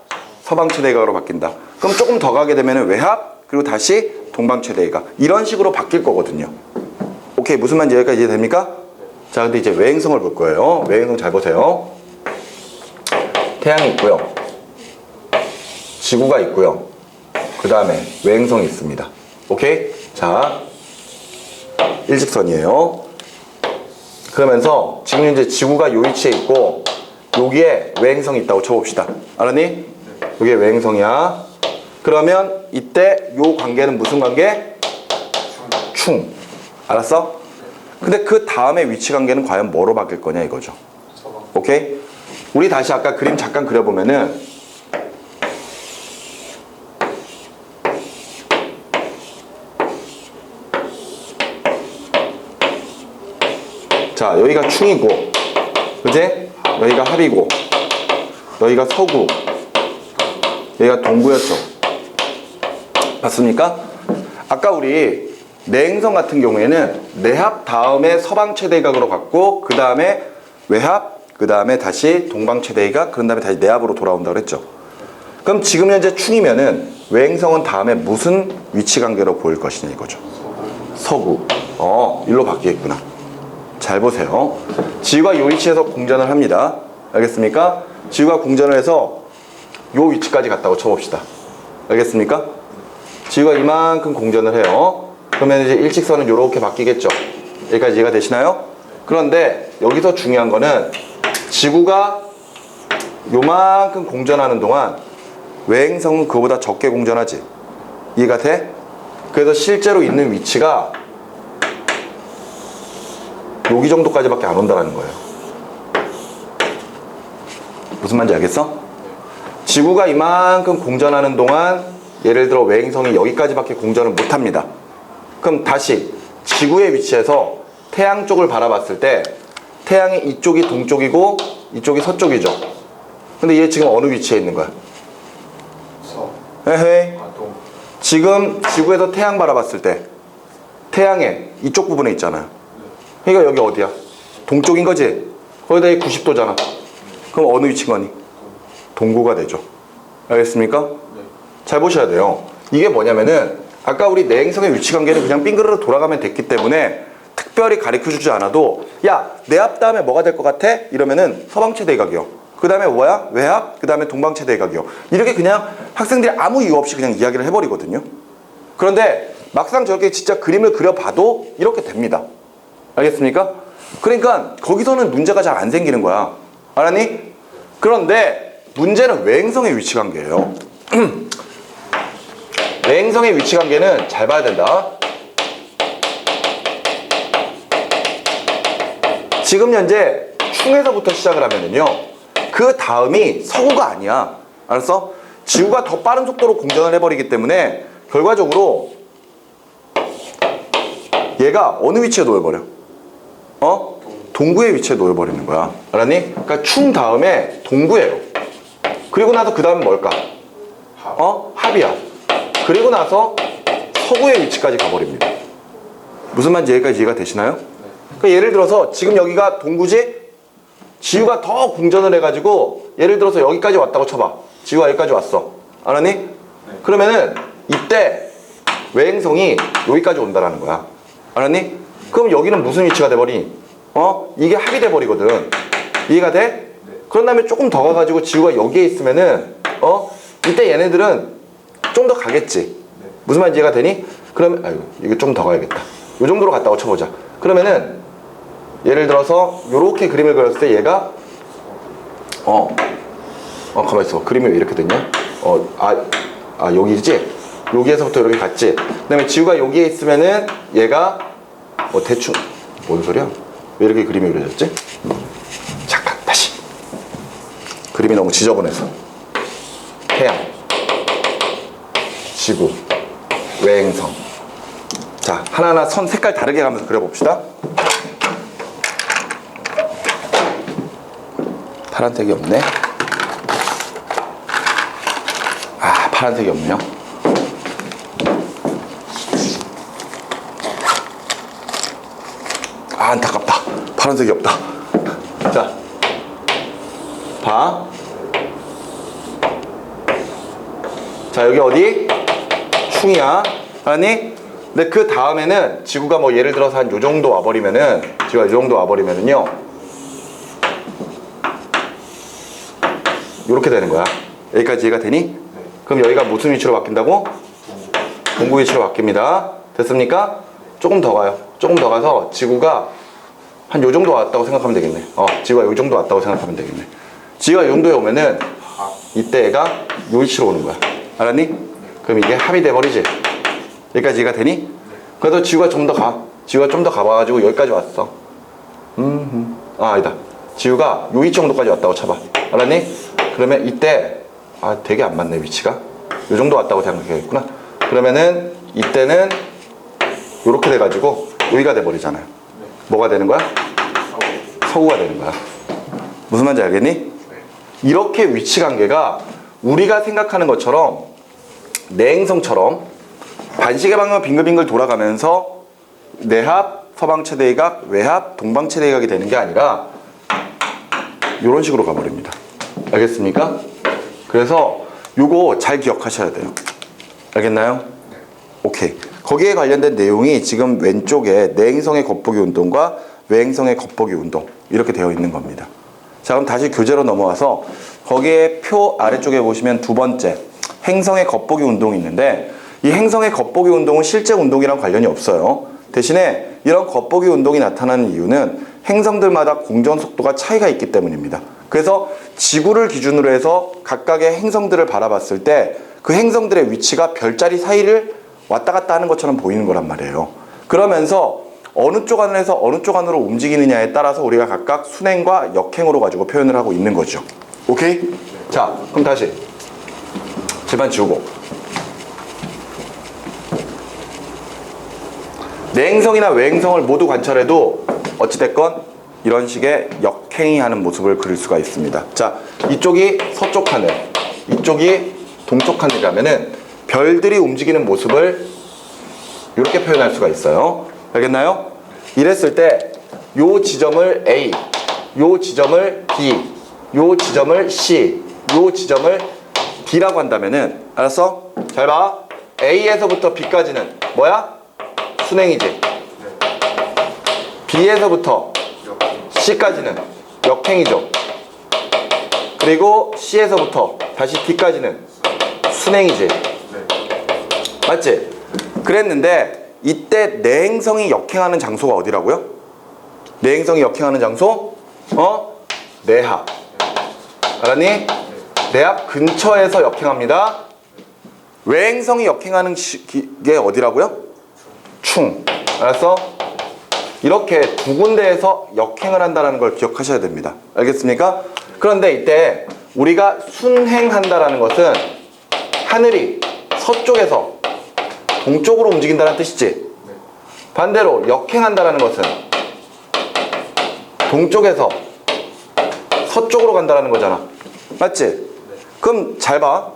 서방 최대이각으로 바뀐다. 그럼 조금 더 가게 되면 외압, 그리고 다시 동방 최대이각. 이런 식으로 바뀔 거거든요. 오케이, 무슨 말인지 여기까지 이해됩니까? 자, 근데 이제 외행성을 볼 거예요. 외행성 잘 보세요. 태양이 있고요. 지구가 있고요. 그 다음에 외행성이 있습니다. 오케이? 자, 일직선이에요. 그러면서 지금 현재 지구가 요 위치에 있고 여기에 외행성이 있다고 쳐봅시다. 알았니? 여기에 외행성이야. 그러면 이때 요 관계는 무슨 관계? 충. 알았어? 근데 그 다음에 위치 관계는 과연 뭐로 바뀔 거냐 이거죠. 오케이? 우리 다시 아까 그림 잠깐 그려보면은 자, 여기가 충이고, 그제? 여기가 합이고, 여기가 서구, 여기가 동구였죠. 맞습니까? 아까 우리 내행성 같은 경우에는 내합 다음에 서방 최대각으로 갔고, 그 다음에 외합, 그 다음에 다시 동방 최대각, 그런 다음에 다시 내합으로 돌아온다고 그랬죠. 그럼 지금 현재 충이면은 외행성은 다음에 무슨 위치 관계로 보일 것이냐 이거죠. 서구. 일로 바뀌겠구나. 잘 보세요. 지구가 이 위치에서 공전을 합니다. 알겠습니까? 지구가 공전을 해서 이 위치까지 갔다고 쳐봅시다. 알겠습니까? 지구가 이만큼 공전을 해요. 그러면 이제 일직선은 이렇게 바뀌겠죠. 여기까지 이해가 되시나요? 그런데 여기서 중요한 거는 지구가 요만큼 공전하는 동안 외행성은 그거보다 적게 공전하지. 이해가 돼? 그래서 실제로 있는 위치가 여기 정도까지밖에 안 온다는 거예요. 무슨 말인지 알겠어? 지구가 이만큼 공전하는 동안 예를 들어 외행성이 여기까지밖에 공전을 못합니다. 그럼 다시 지구의 위치에서 태양 쪽을 바라봤을 때 태양의 이쪽이 동쪽이고 이쪽이 서쪽이죠. 근데 얘 지금 어느 위치에 있는 거야? 에헤이. 지금 지구에서 태양 바라봤을 때 태양의 이쪽 부분에 있잖아요. 그러니까 여기 어디야? 동쪽인 거지? 거기다 90도잖아. 그럼 어느 위치인 거니? 동구가 되죠. 알겠습니까? 네. 잘 보셔야 돼요. 이게 뭐냐면은 아까 우리 내행성의 위치 관계는 그냥 빙그르르 돌아가면 됐기 때문에 특별히 가르쳐주지 않아도 야, 내합 다음에 뭐가 될 것 같아? 이러면은 서방 최대각이요. 그 다음에 뭐야? 외합? 그 다음에 동방 최대각이요. 이렇게 그냥 학생들이 아무 이유 없이 그냥 이야기를 해버리거든요. 그런데 막상 저렇게 진짜 그림을 그려봐도 이렇게 됩니다. 알겠습니까? 그러니까 거기서는 문제가 잘 안 생기는 거야. 알았니? 그런데 문제는 외행성의 위치 관계예요. 외행성의 위치 관계는 잘 봐야 된다. 지금 현재 충에서부터 시작을 하면은요, 그 다음이 서구가 아니야. 알았어? 지구가 더 빠른 속도로 공전을 해버리기 때문에 결과적으로 얘가 어느 위치에 놓여버려? 동구의 위치에 놓여버리는 거야. 알았니? 그러니까 충 다음에 동구예요. 그리고 나서 그 다음은 뭘까? 합이야. 그리고 나서 서구의 위치까지 가버립니다. 무슨 말인지 여기까지 이해가 되시나요? 그러니까 예를 들어서 지금 여기가 동구지? 지구가 더 공전을 해가지고 예를 들어서 여기까지 왔다고 쳐봐. 지구가 여기까지 왔어. 알았니? 그러면은 이때 외행성이 여기까지 온다라는 거야. 알았니? 그럼 여기는 무슨 위치가 돼버리니? 이게 합이 돼버리거든. 이해가 돼? 그런 다음에 조금 더 가가지고 지구가 여기에 있으면은 이때 얘네들은 좀 더 가겠지. 무슨 말인지 이해가 되니? 그러면 아이고 이거 좀 더 가야겠다. 요 정도로 갔다고 쳐보자. 그러면은 예를 들어서 요렇게 그림을 그렸을 때 얘가 가만 있어. 그림이 왜 이렇게 됐냐? 여기지? 여기에서부터 이렇게 갔지? 그 다음에 지구가 여기에 있으면은 얘가 대충 뭔 소리야? 왜 이렇게 그림이 그려졌지? 잠깐 다시. 그림이 너무 지저분해서. 태양, 지구, 외행성. 자, 하나하나 선 색깔 다르게 가면서 그려봅시다. 파란색이 없네. 파란색이 없네요. 안타깝다. 파란색이 없다. 자, 봐. 자, 여기 어디? 충이야. 알았니? 근데 그 다음에는 지구가 뭐 예를 들어서 한 요 정도 와버리면은, 지구가 요 정도 와버리면은요, 요렇게 되는 거야. 여기까지 이해가 되니? 그럼 여기가 무슨 위치로 바뀐다고? 동구 위치로 바뀝니다. 됐습니까? 조금 더 가요. 조금 더 가서 지구가 한 요 정도 왔다고 생각하면 되겠네. 지구가 요 정도 왔다고 생각하면 되겠네. 지구가 요 정도에 오면은 이때 얘가 요 위치로 오는 거야. 알았니? 그럼 이게 합이 돼버리지. 여기까지 이해가 되니? 그래서 지구가 좀 더 가. 지우가 좀 더 가봐가지고 여기까지 왔어. 아니다. 지우가 요 위치 정도까지 왔다고 쳐봐. 알았니? 그러면 이때 되게 안 맞네 위치가. 요 정도 왔다고 생각하겠구나. 그러면은 이때는 요렇게 돼가지고 여기가 돼버리잖아요. 뭐가 되는 거야? 서구가 되는 거야. 무슨 말인지 알겠니? 이렇게 위치 관계가 우리가 생각하는 것처럼 내행성처럼 반시계 방향으로 빙글빙글 돌아가면서 내합, 서방 최대이각, 외합, 동방 최대이각이 되는 게 아니라 이런 식으로 가버립니다. 알겠습니까? 그래서 요거 잘 기억하셔야 돼요. 알겠나요? 오케이. 거기에 관련된 내용이 지금 왼쪽에 내행성의 겉보기 운동과 외행성의 겉보기 운동 이렇게 되어 있는 겁니다. 자, 그럼 다시 교재로 넘어와서 거기에 표 아래쪽에 보시면 두 번째 행성의 겉보기 운동이 있는데 이 행성의 겉보기 운동은 실제 운동이랑 관련이 없어요. 대신에 이런 겉보기 운동이 나타나는 이유는 행성들마다 공전 속도가 차이가 있기 때문입니다. 그래서 지구를 기준으로 해서 각각의 행성들을 바라봤을 때 그 행성들의 위치가 별자리 사이를 왔다 갔다 하는 것처럼 보이는 거란 말이에요. 그러면서 어느 쪽 안에서 어느 쪽 안으로 움직이느냐에 따라서 우리가 각각 순행과 역행으로 가지고 표현을 하고 있는 거죠. 오케이? 자, 그럼 다시 집안 지우고 내행성이나 외행성을 모두 관찰해도 어찌됐건 이런 식의 역행이 하는 모습을 그릴 수가 있습니다. 자, 이쪽이 서쪽 하늘, 이쪽이 동쪽 하늘이라면은 별들이 움직이는 모습을 이렇게 표현할 수가 있어요. 알겠나요? 이랬을 때 요 지점을 A, 요 지점을 B, 요 지점을 C, 요 지점을 D라고 한다면은 알았어? 잘 봐. A에서부터 B까지는 뭐야? 순행이지. B에서부터 C까지는 역행이죠. 그리고 C에서부터 다시 D까지는 순행이지. 맞지? 그랬는데 이때 내행성이 역행하는 장소가 어디라고요? 내행성이 역행하는 장소? 내합. 알았니? 내합 근처에서 역행합니다. 외행성이 역행하는 게 어디라고요? 충. 알았어? 이렇게 두 군데에서 역행을 한다는 걸 기억하셔야 됩니다. 알겠습니까? 그런데 이때 우리가 순행한다라는 것은 하늘이 서쪽에서 동쪽으로 움직인다는 뜻이지. 반대로 역행한다라는 것은 동쪽에서 서쪽으로 간다는 거잖아. 맞지? 그럼 잘 봐.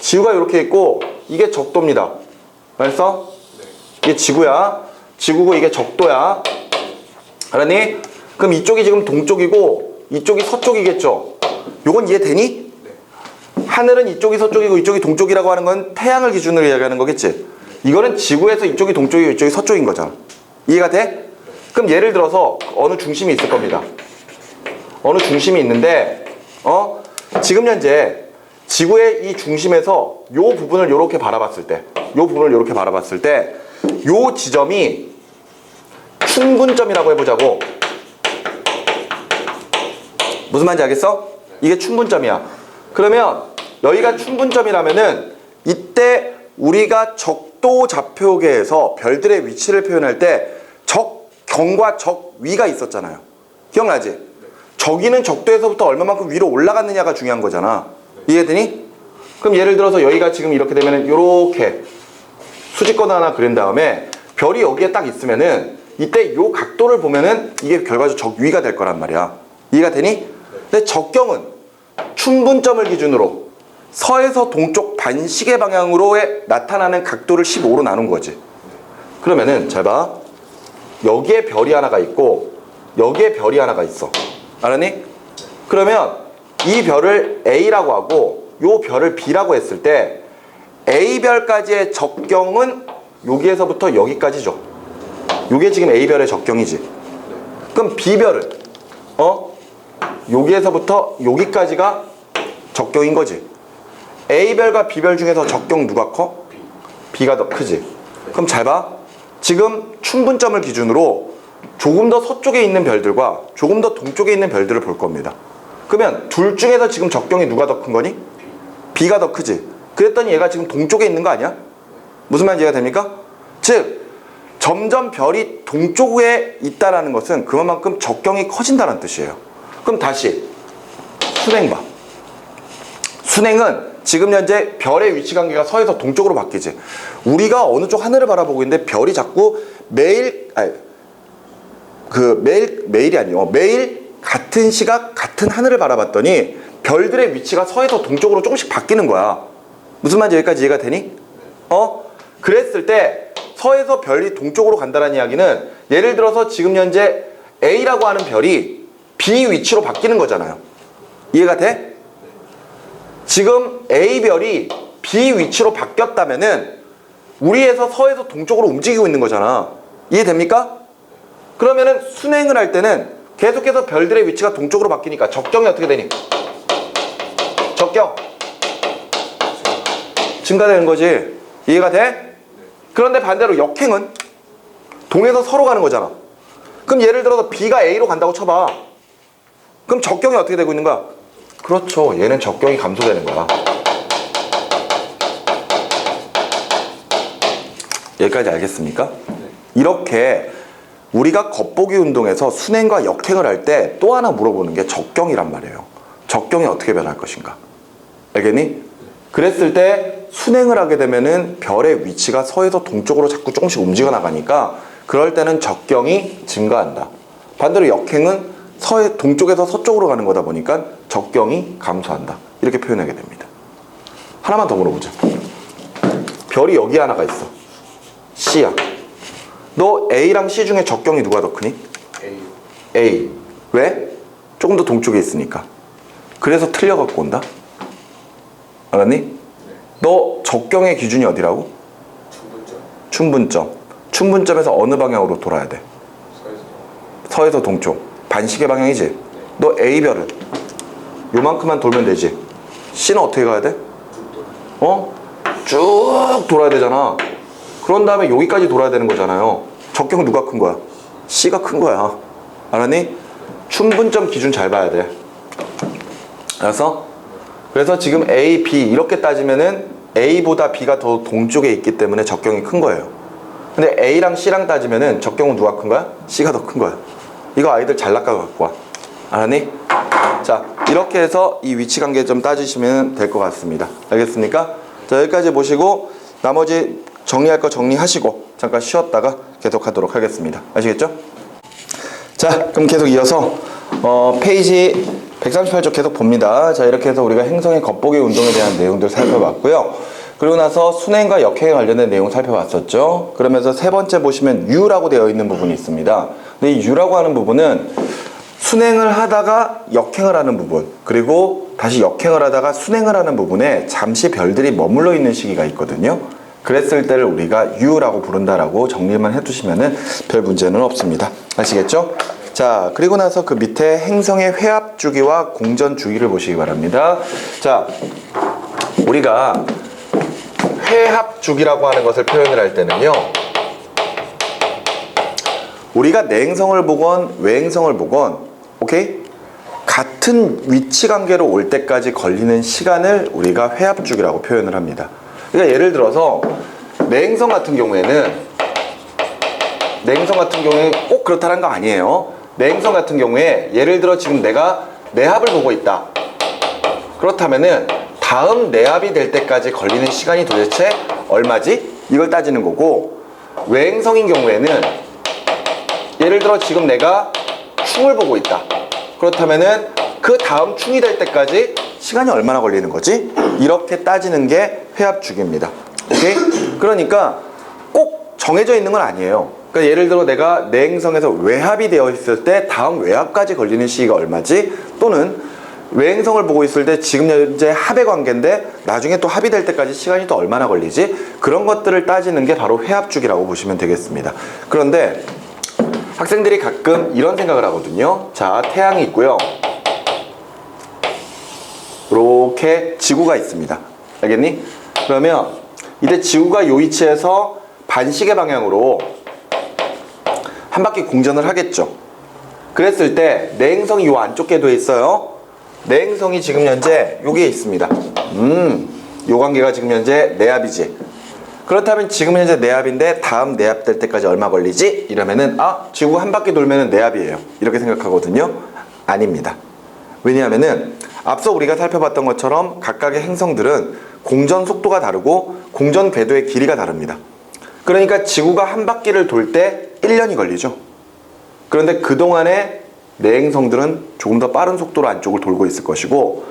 지구가 이렇게 있고 이게 적도입니다. 알았어? 이게 지구야. 지구고 이게 적도야. 알았니? 그럼 이쪽이 지금 동쪽이고 이쪽이 서쪽이겠죠. 요건 이해되니? 하늘은 이쪽이 서쪽이고 이쪽이 동쪽이라고 하는 건 태양을 기준으로 이야기하는 거겠지. 이거는 지구에서 이쪽이 동쪽이고 이쪽이 서쪽인 거잖아. 이해가 돼? 그럼 예를 들어서 어느 중심이 있을 겁니다. 어느 중심이 있는데 지금 현재 지구의 이 중심에서 요 부분을 이렇게 바라봤을 때 요 부분을 이렇게 바라봤을 때 요 지점이 충분점이라고 해보자고. 무슨 말인지 알겠어? 이게 충분점이야. 그러면 여기가 충분점이라면은 이때 우리가 적도 좌표계에서 별들의 위치를 표현할 때 적경과 적위가 있었잖아요. 기억나지? 적위는 적도에서부터 얼마만큼 위로 올라갔느냐가 중요한 거잖아. 이해되니? 그럼 예를 들어서 여기가 지금 이렇게 되면은 요렇게 수직권 하나 그린 다음에 별이 여기에 딱 있으면은 이때 요 각도를 보면은 이게 결과적으로 적위가 될 거란 말이야. 이해가 되니? 근데 적경은 충분점을 기준으로 서에서 동쪽 반시계 방향으로의 나타나는 각도를 15로 나눈 거지. 그러면은 잘 봐. 여기에 별이 하나가 있고 여기에 별이 하나가 있어. 알았니? 그러면 이 별을 A라고 하고 요 별을 B라고 했을 때 A별까지의 적경은 여기에서부터 여기까지죠. 요게 지금 A별의 적경이지. 그럼 B별은 여기에서부터 여기까지가 적경인 거지. A별과 B별 중에서 적경 누가 커? B가 더 크지. 그럼 잘 봐. 지금 충분점을 기준으로 조금 더 서쪽에 있는 별들과 조금 더 동쪽에 있는 별들을 볼 겁니다. 그러면 둘 중에서 지금 적경이 누가 더 큰 거니? B가 더 크지. 그랬더니 얘가 지금 동쪽에 있는 거 아니야? 무슨 말인지 이해가 됩니까? 즉 점점 별이 동쪽에 있다라는 것은 그만큼 적경이 커진다는 뜻이에요. 그럼 다시 순행 봐. 순행은 지금 현재 별의 위치 관계가 서에서 동쪽으로 바뀌지. 우리가 어느 쪽 하늘을 바라보고 있는데 별이 자꾸 매일 같은 시각 같은 하늘을 바라봤더니 별들의 위치가 서에서 동쪽으로 조금씩 바뀌는 거야. 무슨 말인지 여기까지 이해가 되니? 그랬을 때 서에서 별이 동쪽으로 간다는 이야기는 예를 들어서 지금 현재 A라고 하는 별이 B 위치로 바뀌는 거잖아요. 이해가 돼? 지금 A별이 B 위치로 바뀌었다면은 우리에서 서에서 동쪽으로 움직이고 있는 거잖아. 이해됩니까? 그러면은 순행을 할 때는 계속해서 별들의 위치가 동쪽으로 바뀌니까 적경이 어떻게 되니? 적경 증가되는 거지. 이해가 돼? 그런데 반대로 역행은 동에서 서로 가는 거잖아. 그럼 예를 들어서 B가 A로 간다고 쳐봐. 그럼 적경이 어떻게 되고 있는 거야? 그렇죠. 얘는 적경이 감소되는 거야. 여기까지 알겠습니까? 이렇게 우리가 겉보기 운동에서 순행과 역행을 할 때 또 하나 물어보는 게 적경이란 말이에요. 적경이 어떻게 변할 것인가? 알겠니? 그랬을 때 순행을 하게 되면은 별의 위치가 서에서 동쪽으로 자꾸 조금씩 움직여 나가니까 그럴 때는 적경이 증가한다. 반대로 역행은 동쪽에서 서쪽으로 가는 거다 보니까 적경이 감소한다. 이렇게 표현하게 됩니다. 하나만 더 물어보자. 별이 여기 하나가 있어. C야. 너 A랑 C 중에 적경이 누가 더 크니? A. 왜? 조금 더 동쪽에 있으니까. 그래서 틀려갖고 온다? 알았니? 너 적경의 기준이 어디라고? 춘분점. 춘분점에서 어느 방향으로 돌아야 돼? 서에서 동쪽. 반시계 방향이지? 너 A별은 요만큼만 돌면 되지? C는 어떻게 가야 돼? 쭉 돌아야 되잖아. 그런 다음에 여기까지 돌아야 되는 거잖아요. 적경 누가 큰 거야? C가 큰 거야. 알았니? 춘분점 기준 잘 봐야 돼. 알았어? 그래서 지금 A, B 이렇게 따지면은 A보다 B가 더 동쪽에 있기 때문에 적경이 큰 거예요. 근데 A랑 C랑 따지면은 적경은 누가 큰 거야? C가 더 큰 거야. 이거 아이들 잘 낚아 갖고 와. 알았니? 자, 이렇게 해서 이 위치 관계 좀 따지시면 될 것 같습니다. 알겠습니까? 자, 여기까지 보시고 나머지 정리할 거 정리하시고 잠깐 쉬었다가 계속 하도록 하겠습니다. 아시겠죠? 자, 그럼 계속 이어서 페이지 138쪽 계속 봅니다. 자, 이렇게 해서 우리가 행성의 겉보기 운동에 대한 내용들 살펴봤고요. 그리고 나서 순행과 역행에 관련된 내용 살펴봤었죠. 그러면서 세 번째 보시면 U라고 되어 있는 부분이 있습니다. 근데 이 U라고 하는 부분은 순행을 하다가 역행을 하는 부분, 그리고 다시 역행을 하다가 순행을 하는 부분에 잠시 별들이 머물러 있는 시기가 있거든요. 그랬을 때를 우리가 U라고 부른다라고 정리만 해두시면은 별 문제는 없습니다. 아시겠죠? 자, 그리고 나서 그 밑에 행성의 회합 주기와 공전 주기를 보시기 바랍니다. 자, 우리가 회합 주기라고 하는 것을 표현을 할 때는요, 우리가 내행성을 보건 외행성을 보건, 오케이? 같은 위치 관계로 올 때까지 걸리는 시간을 우리가 회합 주기라고 표현을 합니다. 그러니까 예를 들어서 내행성 같은 경우에는 꼭 그렇다는 거 아니에요. 내행성 같은 경우에 예를 들어 지금 내가 내합을 보고 있다. 그렇다면은 다음 내합이 될 때까지 걸리는 시간이 도대체 얼마지? 이걸 따지는 거고, 외행성인 경우에는 예를 들어 지금 내가 충을 보고 있다. 그렇다면은 그 다음 충이 될 때까지 시간이 얼마나 걸리는 거지? 이렇게 따지는 게 회합 주기입니다. 오케이? 그러니까 꼭 정해져 있는 건 아니에요. 그러니까 예를 들어 내가 내행성에서 외합이 되어 있을 때 다음 외합까지 걸리는 시기가 얼마지? 또는 외행성을 보고 있을 때 지금 현재 합의 관계인데 나중에 또 합이 될 때까지 시간이 또 얼마나 걸리지? 그런 것들을 따지는 게 바로 회합 주기라고 보시면 되겠습니다. 그런데 학생들이 가끔 이런 생각을 하거든요. 자, 태양이 있고요. 이렇게 지구가 있습니다. 알겠니? 그러면 이제 지구가 이 위치에서 반시계 방향으로 한 바퀴 공전을 하겠죠. 그랬을 때 내행성이 이 안쪽 궤도에 있어요. 내행성이 지금 현재 여기에 있습니다. 요 관계가 지금 현재 내합이지. 그렇다면 지금은 현재 내압인데 다음 내압될 때까지 얼마 걸리지? 이러면은 지구가 한 바퀴 돌면은 내압이에요. 이렇게 생각하거든요. 아닙니다. 왜냐하면은 앞서 우리가 살펴봤던 것처럼 각각의 행성들은 공전 속도가 다르고 공전 궤도의 길이가 다릅니다. 그러니까 지구가 한 바퀴를 돌 때 1년이 걸리죠. 그런데 그동안에 내 행성들은 조금 더 빠른 속도로 안쪽을 돌고 있을 것이고,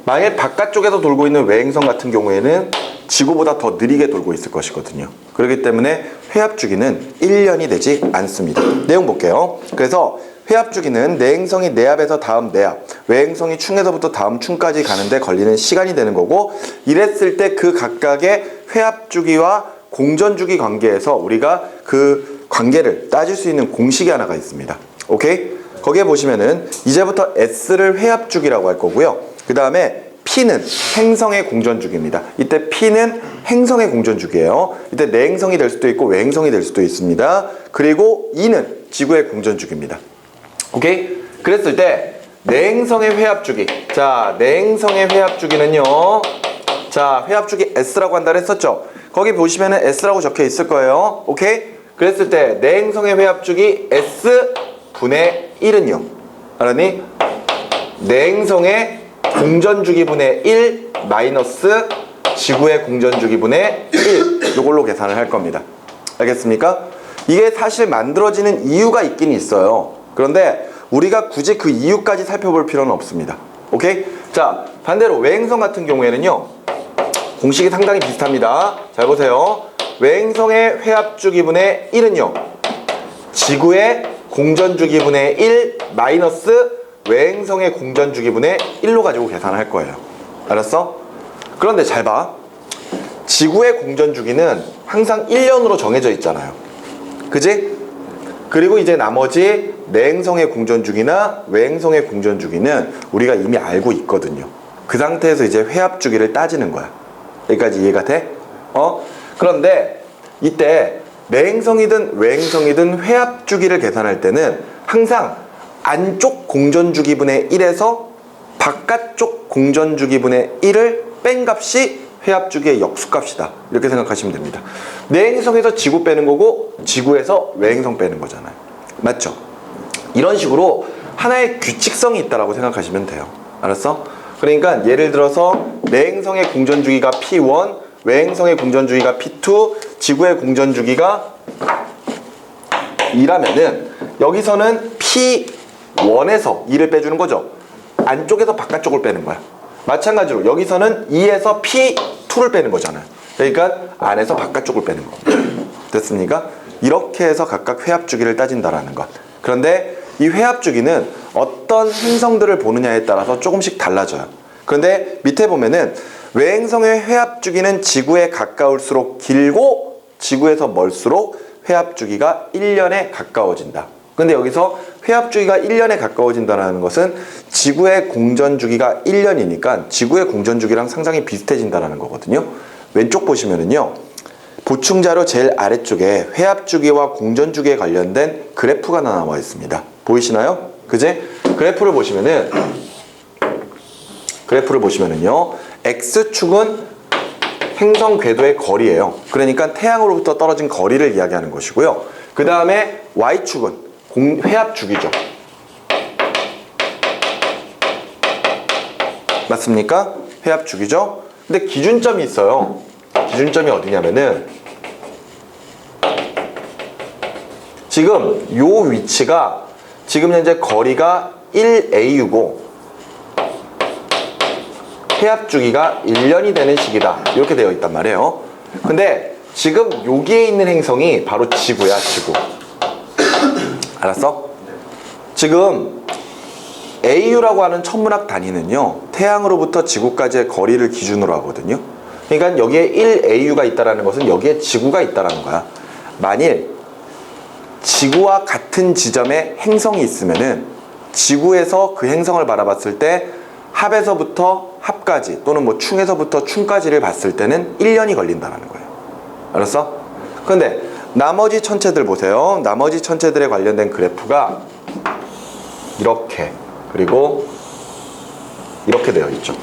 만약 바깥쪽에서 돌고 있는 외행성 같은 경우에는 지구보다 더 느리게 돌고 있을 것이거든요. 그렇기 때문에 회합 주기는 1년이 되지 않습니다. 내용 볼게요. 그래서 회합 주기는 내 행성이 내압에서 다음 내압, 외행성이 충에서부터 다음 충까지 가는데 걸리는 시간이 되는 거고, 이랬을 때 그 각각의 회합 주기와 공전 주기 관계에서 우리가 그 관계를 따질 수 있는 공식이 하나가 있습니다. 오케이? 거기에 보시면은 이제부터 S를 회합 주기라고 할 거고요. 그 다음에 P는 행성의 공전 주기입니다. 이때 P는 행성의 공전 주기예요. 이때 내 행성이 될 수도 있고 외행성이 될 수도 있습니다. 그리고 E는 지구의 공전 주기입니다. 오케이? 그랬을 때 내 행성의 회합 주기. 자, 내 행성의 회합 주기는요. 자, 회합 주기 S라고 한다 했었죠. 거기 보시면은 S라고 적혀 있을 거예요. 오케이? 그랬을 때 내 행성의 회합 주기 S 분의 1은요. 알았니? 내 행성의 공전 주기분의 1 마이너스 지구의 공전 주기분의 1, 이걸로 계산을 할 겁니다. 알겠습니까? 이게 사실 만들어지는 이유가 있긴 있어요. 그런데 우리가 굳이 그 이유까지 살펴볼 필요는 없습니다. 오케이? 자, 반대로 외행성 같은 경우에는요, 공식이 상당히 비슷합니다. 잘 보세요. 외행성의 회합 주기분의 1은요, 지구의 공전 주기분의 1 마이너스 외행성의 공전 주기분의 1로 가지고 계산할 거예요. 알았어? 그런데 잘 봐. 지구의 공전 주기는 항상 1년으로 정해져 있잖아요. 그지? 그리고 이제 나머지 내행성의 공전 주기나 외행성의 공전 주기는 우리가 이미 알고 있거든요. 그 상태에서 이제 회합 주기를 따지는 거야. 여기까지 이해가 돼? 그런데 이때 내행성이든 외행성이든 회합 주기를 계산할 때는 항상 안쪽 공전 주기분의 1에서 바깥쪽 공전 주기분의 1을 뺀 값이 회합 주기의 역수값이다. 이렇게 생각하시면 됩니다. 내행성에서 지구 빼는 거고 지구에서 외행성 빼는 거잖아요. 맞죠? 이런 식으로 하나의 규칙성이 있다라고 생각하시면 돼요. 알았어? 그러니까 예를 들어서 내행성의 공전 주기가 P1, 외행성의 공전 주기가 P2, 지구의 공전 주기가 2라면은 여기서는 P1에서 2를 빼주는 거죠. 안쪽에서 바깥쪽을 빼는 거야. 마찬가지로 여기서는 2에서 P2를 빼는 거잖아요. 그러니까 안에서 바깥쪽을 빼는 겁니다. 됐습니까? 이렇게 해서 각각 회합 주기를 따진다라는 것. 그런데 이 회합 주기는 어떤 행성들을 보느냐에 따라서 조금씩 달라져요. 그런데 밑에 보면은 외행성의 회합 주기는 지구에 가까울수록 길고 지구에서 멀수록 회합 주기가 1년에 가까워진다. 근데 여기서 회합 주기가 1년에 가까워진다는 것은 지구의 공전 주기가 1년이니까 지구의 공전 주기랑 상당히 비슷해진다는 거거든요. 왼쪽 보시면은요, 보충 자료 제일 아래쪽에 회합 주기와 공전 주기에 관련된 그래프가 하나 나와 있습니다. 보이시나요? 그제? 그래프를 보시면은요, X축은 행성 궤도의 거리예요. 그러니까 태양으로부터 떨어진 거리를 이야기하는 것이고요. 그 다음에 Y축은 회합 주기죠. 맞습니까? 회합 주기죠. 근데 기준점이 있어요. 기준점이 어디냐면은 지금 요 위치가 지금 현재 거리가 1AU고 회합 주기가 1년이 되는 시기다. 이렇게 되어 있단 말이에요. 근데 지금 여기에 있는 행성이 바로 지구야, 지구. 알았어? 지금 AU라고 하는 천문학 단위는요, 태양으로부터 지구까지의 거리를 기준으로 하거든요. 그러니까 여기에 1AU가 있다는 것은 여기에 지구가 있다는 거야. 만일 지구와 같은 지점에 행성이 있으면은 지구에서 그 행성을 바라봤을 때 합에서부터 합까지 또는 뭐 충에서부터 충까지를 봤을 때는 1년이 걸린다는 거예요. 알았어? 그런데 나머지 천체들 보세요. 나머지 천체들에 관련된 그래프가 이렇게, 그리고 이렇게 되어 있죠.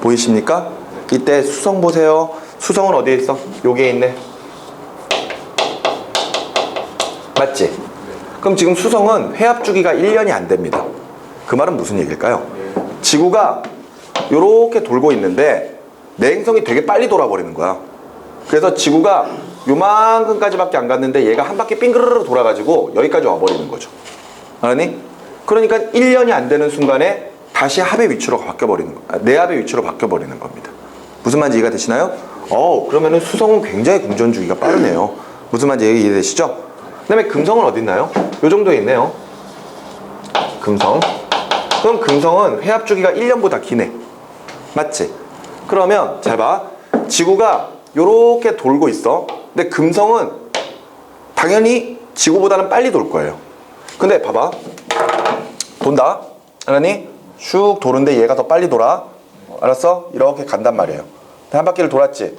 보이십니까? 이때 수성 보세요. 수성은 어디에 있어? 여기에 있네. 맞지? 그럼 지금 수성은 회합 주기가 1년이 안 됩니다. 그 말은 무슨 얘기일까요? 지구가 요렇게 돌고 있는데 내 행성이 되게 빨리 돌아버리는 거야. 그래서 지구가 요만큼까지밖에 안 갔는데 얘가 한 바퀴 빙그르르 돌아가지고 여기까지 와버리는 거죠. 알았니? 그러니까 1년이 안 되는 순간에 다시 합의 위치로 바뀌어버리는 거, 내합의 위치로 바뀌어버리는 겁니다. 무슨 말인지 이해가 되시나요? 그러면은 수성은 굉장히 공전 주기가 빠르네요. 무슨 말인지 이해되시죠? 그 다음에 금성은 어디 있나요? 요 정도에 있네요. 금성. 그럼 금성은 회합 주기가 1년보다 기네. 맞지? 그러면 잘 봐. 지구가 요렇게 돌고 있어. 근데 금성은 당연히 지구보다는 빨리 돌 거예요. 근데 봐봐. 돈다. 알았니? 슉 도는데 얘가 더 빨리 돌아. 알았어? 이렇게 간단 말이에요. 한 바퀴를 돌았지?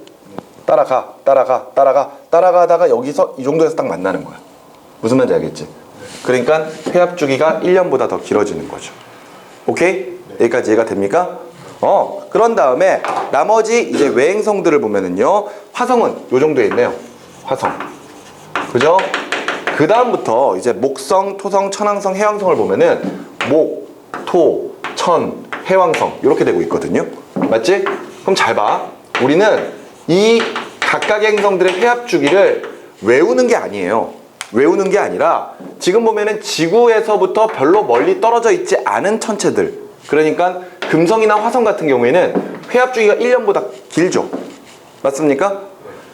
따라가다가 여기서 이 정도에서 딱 만나는 거야. 무슨 말인지 알겠지? 그러니까 회합 주기가 1년보다 더 길어지는 거죠. 오케이? 여기까지 이해가 됩니까? 그런 다음에 나머지 이제 외행성들을 보면은요, 화성은 요 정도에 있네요. 화성. 그죠? 그 다음부터 이제 목성, 토성, 천왕성, 해왕성을 보면은 목, 토, 천, 해왕성 이렇게 되고 있거든요. 맞지? 그럼 잘 봐. 우리는 이 각각의 행성들의 회합 주기를 외우는 게 아니에요. 외우는 게 아니라 지금 보면은 지구에서부터 별로 멀리 떨어져 있지 않은 천체들, 그러니까 금성이나 화성 같은 경우에는 회합 주기가 1년보다 길죠. 맞습니까?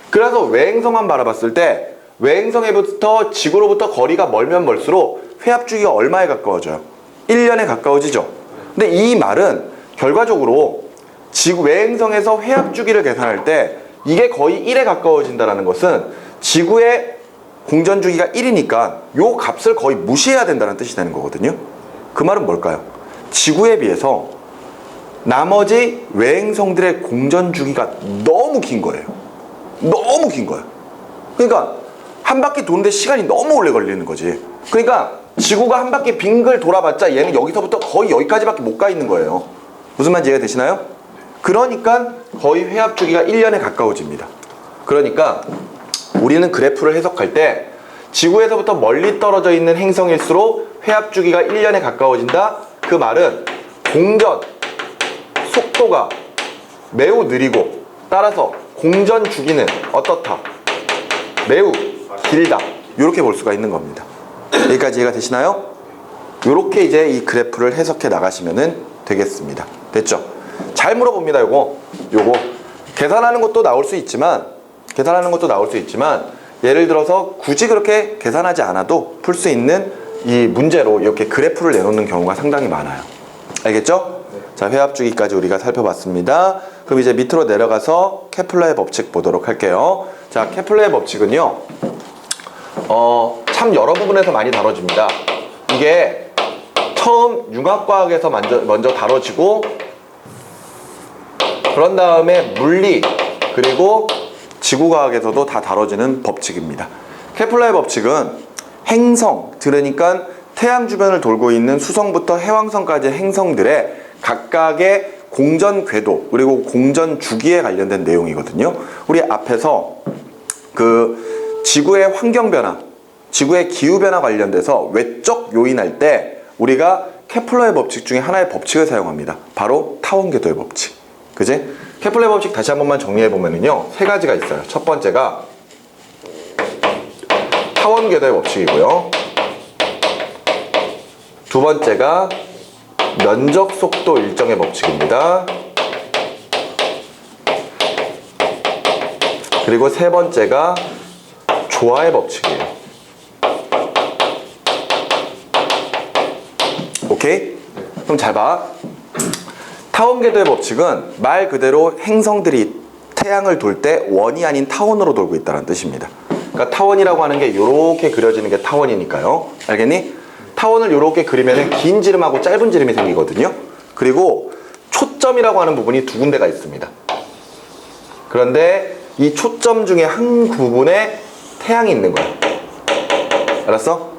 그래서 외행성만 바라봤을 때 외행성에부터 지구로부터 거리가 멀면 멀수록 회합 주기가 얼마에 가까워져요? 1년에 가까워지죠. 근데 이 말은 결과적으로 지구 외행성에서 회합 주기를 계산할 때 이게 거의 1에 가까워진다는 것은 지구의 공전 주기가 1이니까 요 값을 거의 무시해야 된다는 뜻이 되는 거거든요. 그 말은 뭘까요? 지구에 비해서 나머지 외행성들의 공전 주기가 너무 긴 거예요. 너무 긴 거예요. 그러니까 한 바퀴 도는데 시간이 너무 오래 걸리는 거지. 그러니까 지구가 한 바퀴 빙글 돌아봤자 얘는 여기서부터 거의 여기까지밖에 못 가 있는 거예요. 무슨 말인지 이해가 되시나요? 그러니까 거의 회합 주기가 1년에 가까워집니다. 그러니까 우리는 그래프를 해석할 때 지구에서부터 멀리 떨어져 있는 행성일수록 회합 주기가 1년에 가까워진다. 그 말은 공전 속도가 매우 느리고 따라서 공전 주기는 어떻다? 매우 길다. 이렇게 볼 수가 있는 겁니다. 여기까지 이해가 되시나요? 이렇게 이제 이 그래프를 해석해 나가시면 되겠습니다. 됐죠? 잘 물어봅니다. 요거 계산하는 것도 나올 수 있지만 예를 들어서 굳이 그렇게 계산하지 않아도 풀 수 있는 이 문제로 이렇게 그래프를 내놓는 경우가 상당히 많아요. 알겠죠? 네. 자, 회합 주기까지 우리가 살펴봤습니다. 그럼 이제 밑으로 내려가서 케플러의 법칙 보도록 할게요. 자, 케플러의 법칙은요, 참 여러 부분에서 많이 다뤄집니다. 이게 처음 융합과학에서 먼저 다뤄지고, 그런 다음에 물리, 그리고 지구과학에서도 다 다뤄지는 법칙입니다. 케플러의 법칙은 행성, 그러니까 태양 주변을 돌고 있는 수성부터 해왕성까지의 행성들의 각각의 공전 궤도 그리고 공전 주기에 관련된 내용이거든요. 우리 앞에서 그 지구의 환경 변화, 지구의 기후 변화 관련돼서 외적 요인할 때 우리가 케플러의 법칙 중에 하나의 법칙을 사용합니다. 바로 타원 궤도의 법칙. 그지? 케플러의 법칙 다시 한 번만 정리해 보면은요, 세 가지가 있어요. 첫 번째가 타원 궤도의 법칙이고요. 두 번째가 면적 속도 일정의 법칙입니다. 그리고 세 번째가 조화의 법칙이에요. 오케이? 그럼 잘 봐. 타원 궤도의 법칙은 말 그대로 행성들이 태양을 돌 때 원이 아닌 타원으로 돌고 있다는 뜻입니다. 그러니까 타원이라고 하는 게 이렇게 그려지는 게 타원이니까요. 알겠니? 타원을 이렇게 그리면 긴 지름하고 짧은 지름이 생기거든요. 그리고 초점이라고 하는 부분이 두 군데가 있습니다. 그런데 이 초점 중에 한 부분에 태양이 있는 거예요. 알았어?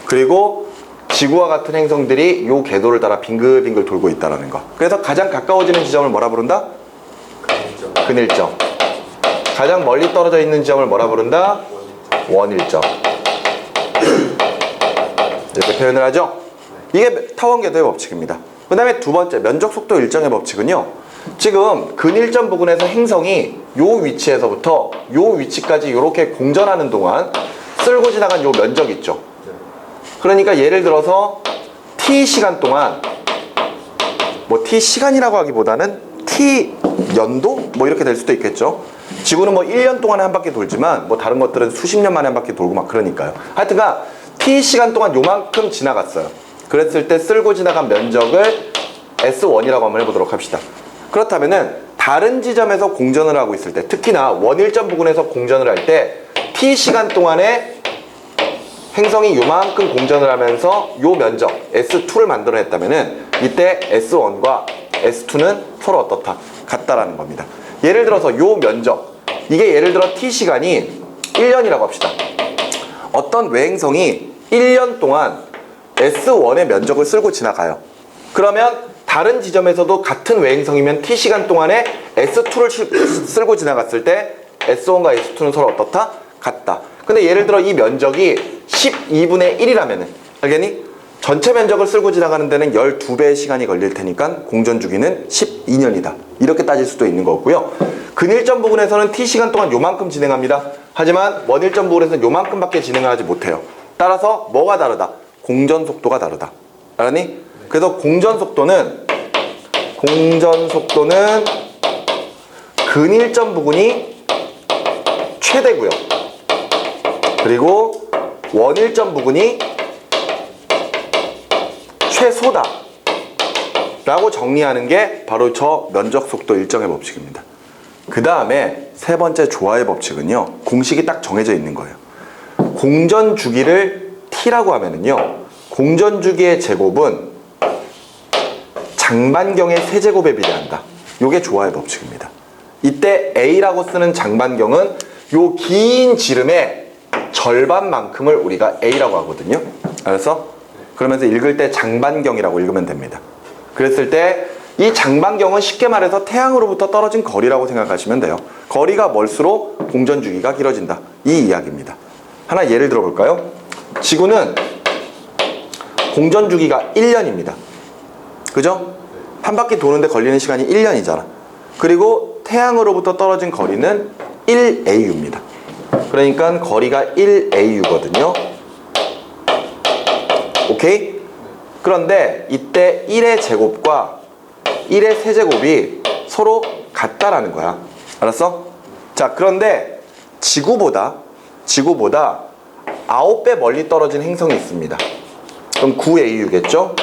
그리고 지구와 같은 행성들이 이 궤도를 따라 빙글빙글 돌고 있다는 거. 그래서 가장 가까워지는 지점을 뭐라 부른다? 근일점. 가장 멀리 떨어져 있는 지점을 뭐라 부른다? 원일점. 이렇게 표현을 하죠. 이게 타원궤도의 법칙입니다. 그 다음에 두 번째 면적속도 일정의 법칙은요, 지금 근일점 부근에서 행성이 요 위치에서부터 요 위치까지 이렇게 공전하는 동안 쓸고 지나간 요 면적 있죠. 그러니까 예를 들어서 t 시간 동안, 뭐 t 시간이라고 하기보다는 t 연도 뭐 이렇게 될 수도 있겠죠. 지구는 뭐 1년 동안에 한 바퀴 돌지만 뭐 다른 것들은 수십 년 만에 한 바퀴 돌고 막 그러니까요. 하여튼간 t 시간 동안 요만큼 지나갔어요. 그랬을 때 쓸고 지나간 면적을 S1이라고 한번 해보도록 합시다. 그렇다면은 다른 지점에서 공전을 하고 있을 때, 특히나 원일점 부근에서 공전을 할 때 t 시간 동안에 행성이 요만큼 공전을 하면서 요 면적 S2를 만들어냈다면은 이때 S1과 S2는 서로 어떻다? 같다라는 겁니다. 예를 들어서 요 면적, 이게 예를 들어 t 시간이 1년이라고 합시다. 어떤 외행성이 1년 동안 S1의 면적을 쓸고 지나가요. 그러면 다른 지점에서도 같은 외행성이면 t 시간 동안에 S2를 쓸고 지나갔을 때 S1과 S2는 서로 어떻다? 같다. 근데 예를 들어 이 면적이 12분의 1이라면은, 알겠니? 전체 면적을 쓸고 지나가는 데는 12배의 시간이 걸릴 테니까 공전 주기는 12년이다. 이렇게 따질 수도 있는 거고요. 근일점 부근에서는 t 시간 동안 요만큼 진행합니다. 하지만 원일점 부근에서는 요만큼밖에 진행을 하지 못해요. 따라서 뭐가 다르다? 공전 속도가 다르다. 알았니? 그래서 공전 속도는 근일점 부근이 최대고요. 그리고 원일점 부근이 최소다 라고 정리하는 게 바로 저 면적 속도 일정의 법칙입니다. 그 다음에 세 번째 조화의 법칙은요, 공식이 딱 정해져 있는 거예요. 공전 주기를 t라고 하면은요, 공전 주기의 제곱은 장반경의 세제곱에 비례한다. 요게 조화의 법칙입니다. 이때 a라고 쓰는 장반경은 요 긴 지름의 절반만큼을 우리가 a라고 하거든요. 알았어? 그러면서 읽을 때 장반경이라고 읽으면 됩니다. 그랬을 때 이 장반경은 쉽게 말해서 태양으로부터 떨어진 거리라고 생각하시면 돼요. 거리가 멀수록 공전 주기가 길어진다. 이 이야기입니다. 하나 예를 들어 볼까요? 지구는 공전 주기가 1년입니다. 그죠? 한 바퀴 도는데 걸리는 시간이 1년이잖아. 그리고 태양으로부터 떨어진 거리는 1AU입니다. 그러니까 거리가 1AU거든요. 오케이? 그런데 이때 1의 제곱과 1의 세제곱이 서로 같다라는 거야. 알았어? 자, 그런데 지구보다 9배 멀리 떨어진 행성이 있습니다. 그럼 9AU겠죠?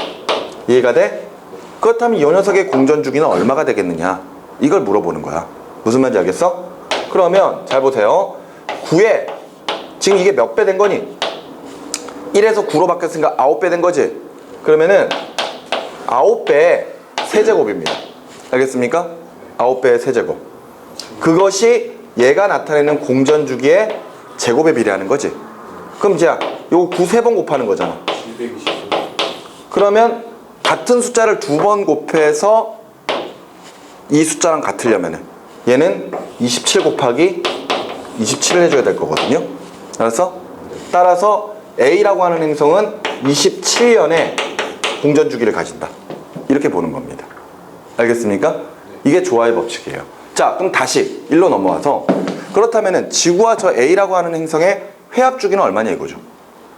이해가 돼? 그렇다면 이 녀석의 공전 주기는 얼마가 되겠느냐? 이걸 물어보는 거야. 무슨 말인지 알겠어? 그러면 잘 보세요. 9에 지금 이게 몇 배 된 거니? 1에서 9로 바뀌었으니까 9배 된 거지? 그러면은 9배의 세제곱입니다. 알겠습니까? 9배의 세제곱. 그것이 얘가 나타내는 공전 주기의 제곱에 비례하는 거지. 그럼 이제 요거 9 3번 곱하는 거잖아. 220. 그러면 같은 숫자를 2번 곱해서 이 숫자랑 같으려면은 얘는 27 곱하기 27을 해줘야 될 거거든요. 알았어? 따라서 A라고 하는 행성은 27년의 공전 주기를 가진다. 이렇게 보는 겁니다. 알겠습니까? 이게 조화의 법칙이에요. 자, 그럼 다시 일로 넘어와서, 그렇다면은 지구와 저 A라고 하는 행성의 회합 주기는 얼마냐 이거죠.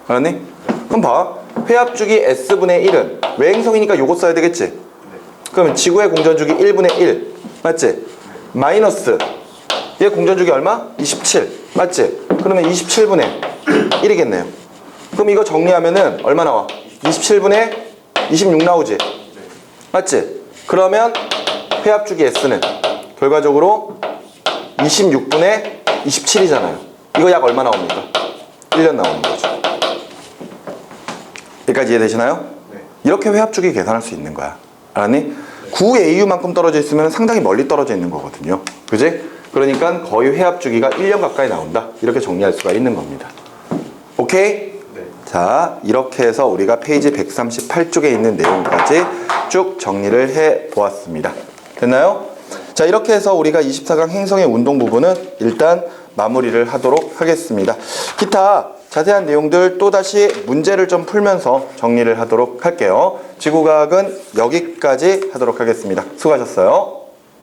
알았니? 그럼 봐. 회합 주기 S분의 1은 외행성이니까 요거 써야 되겠지? 그러면 지구의 공전 주기 1분의 1. 맞지? 마이너스 얘 공전 주기 얼마? 27. 맞지? 그러면 27분의 1이겠네요. 그럼 이거 정리하면은 얼마 나와? 27분의 26 나오지? 맞지? 그러면 회합 주기 S는 결과적으로 26분의 27이잖아요. 이거 약 얼마 나옵니까? 1년 나오는 거죠. 여기까지 이해되시나요? 네. 이렇게 회합 주기 계산할 수 있는 거야. 알았니? 9AU만큼 떨어져 있으면 상당히 멀리 떨어져 있는 거거든요. 그지? 그러니까 거의 회합 주기가 1년 가까이 나온다. 이렇게 정리할 수가 있는 겁니다. 오케이? 네. 자, 이렇게 해서 우리가 페이지 138쪽에 있는 내용까지 쭉 정리를 해 보았습니다. 됐나요? 자, 이렇게 해서 우리가 24강 행성의 운동 부분은 일단 마무리를 하도록 하겠습니다. 기타 자세한 내용들 또다시 문제를 좀 풀면서 정리를 하도록 할게요. 지구과학은 여기까지 하도록 하겠습니다. 수고하셨어요.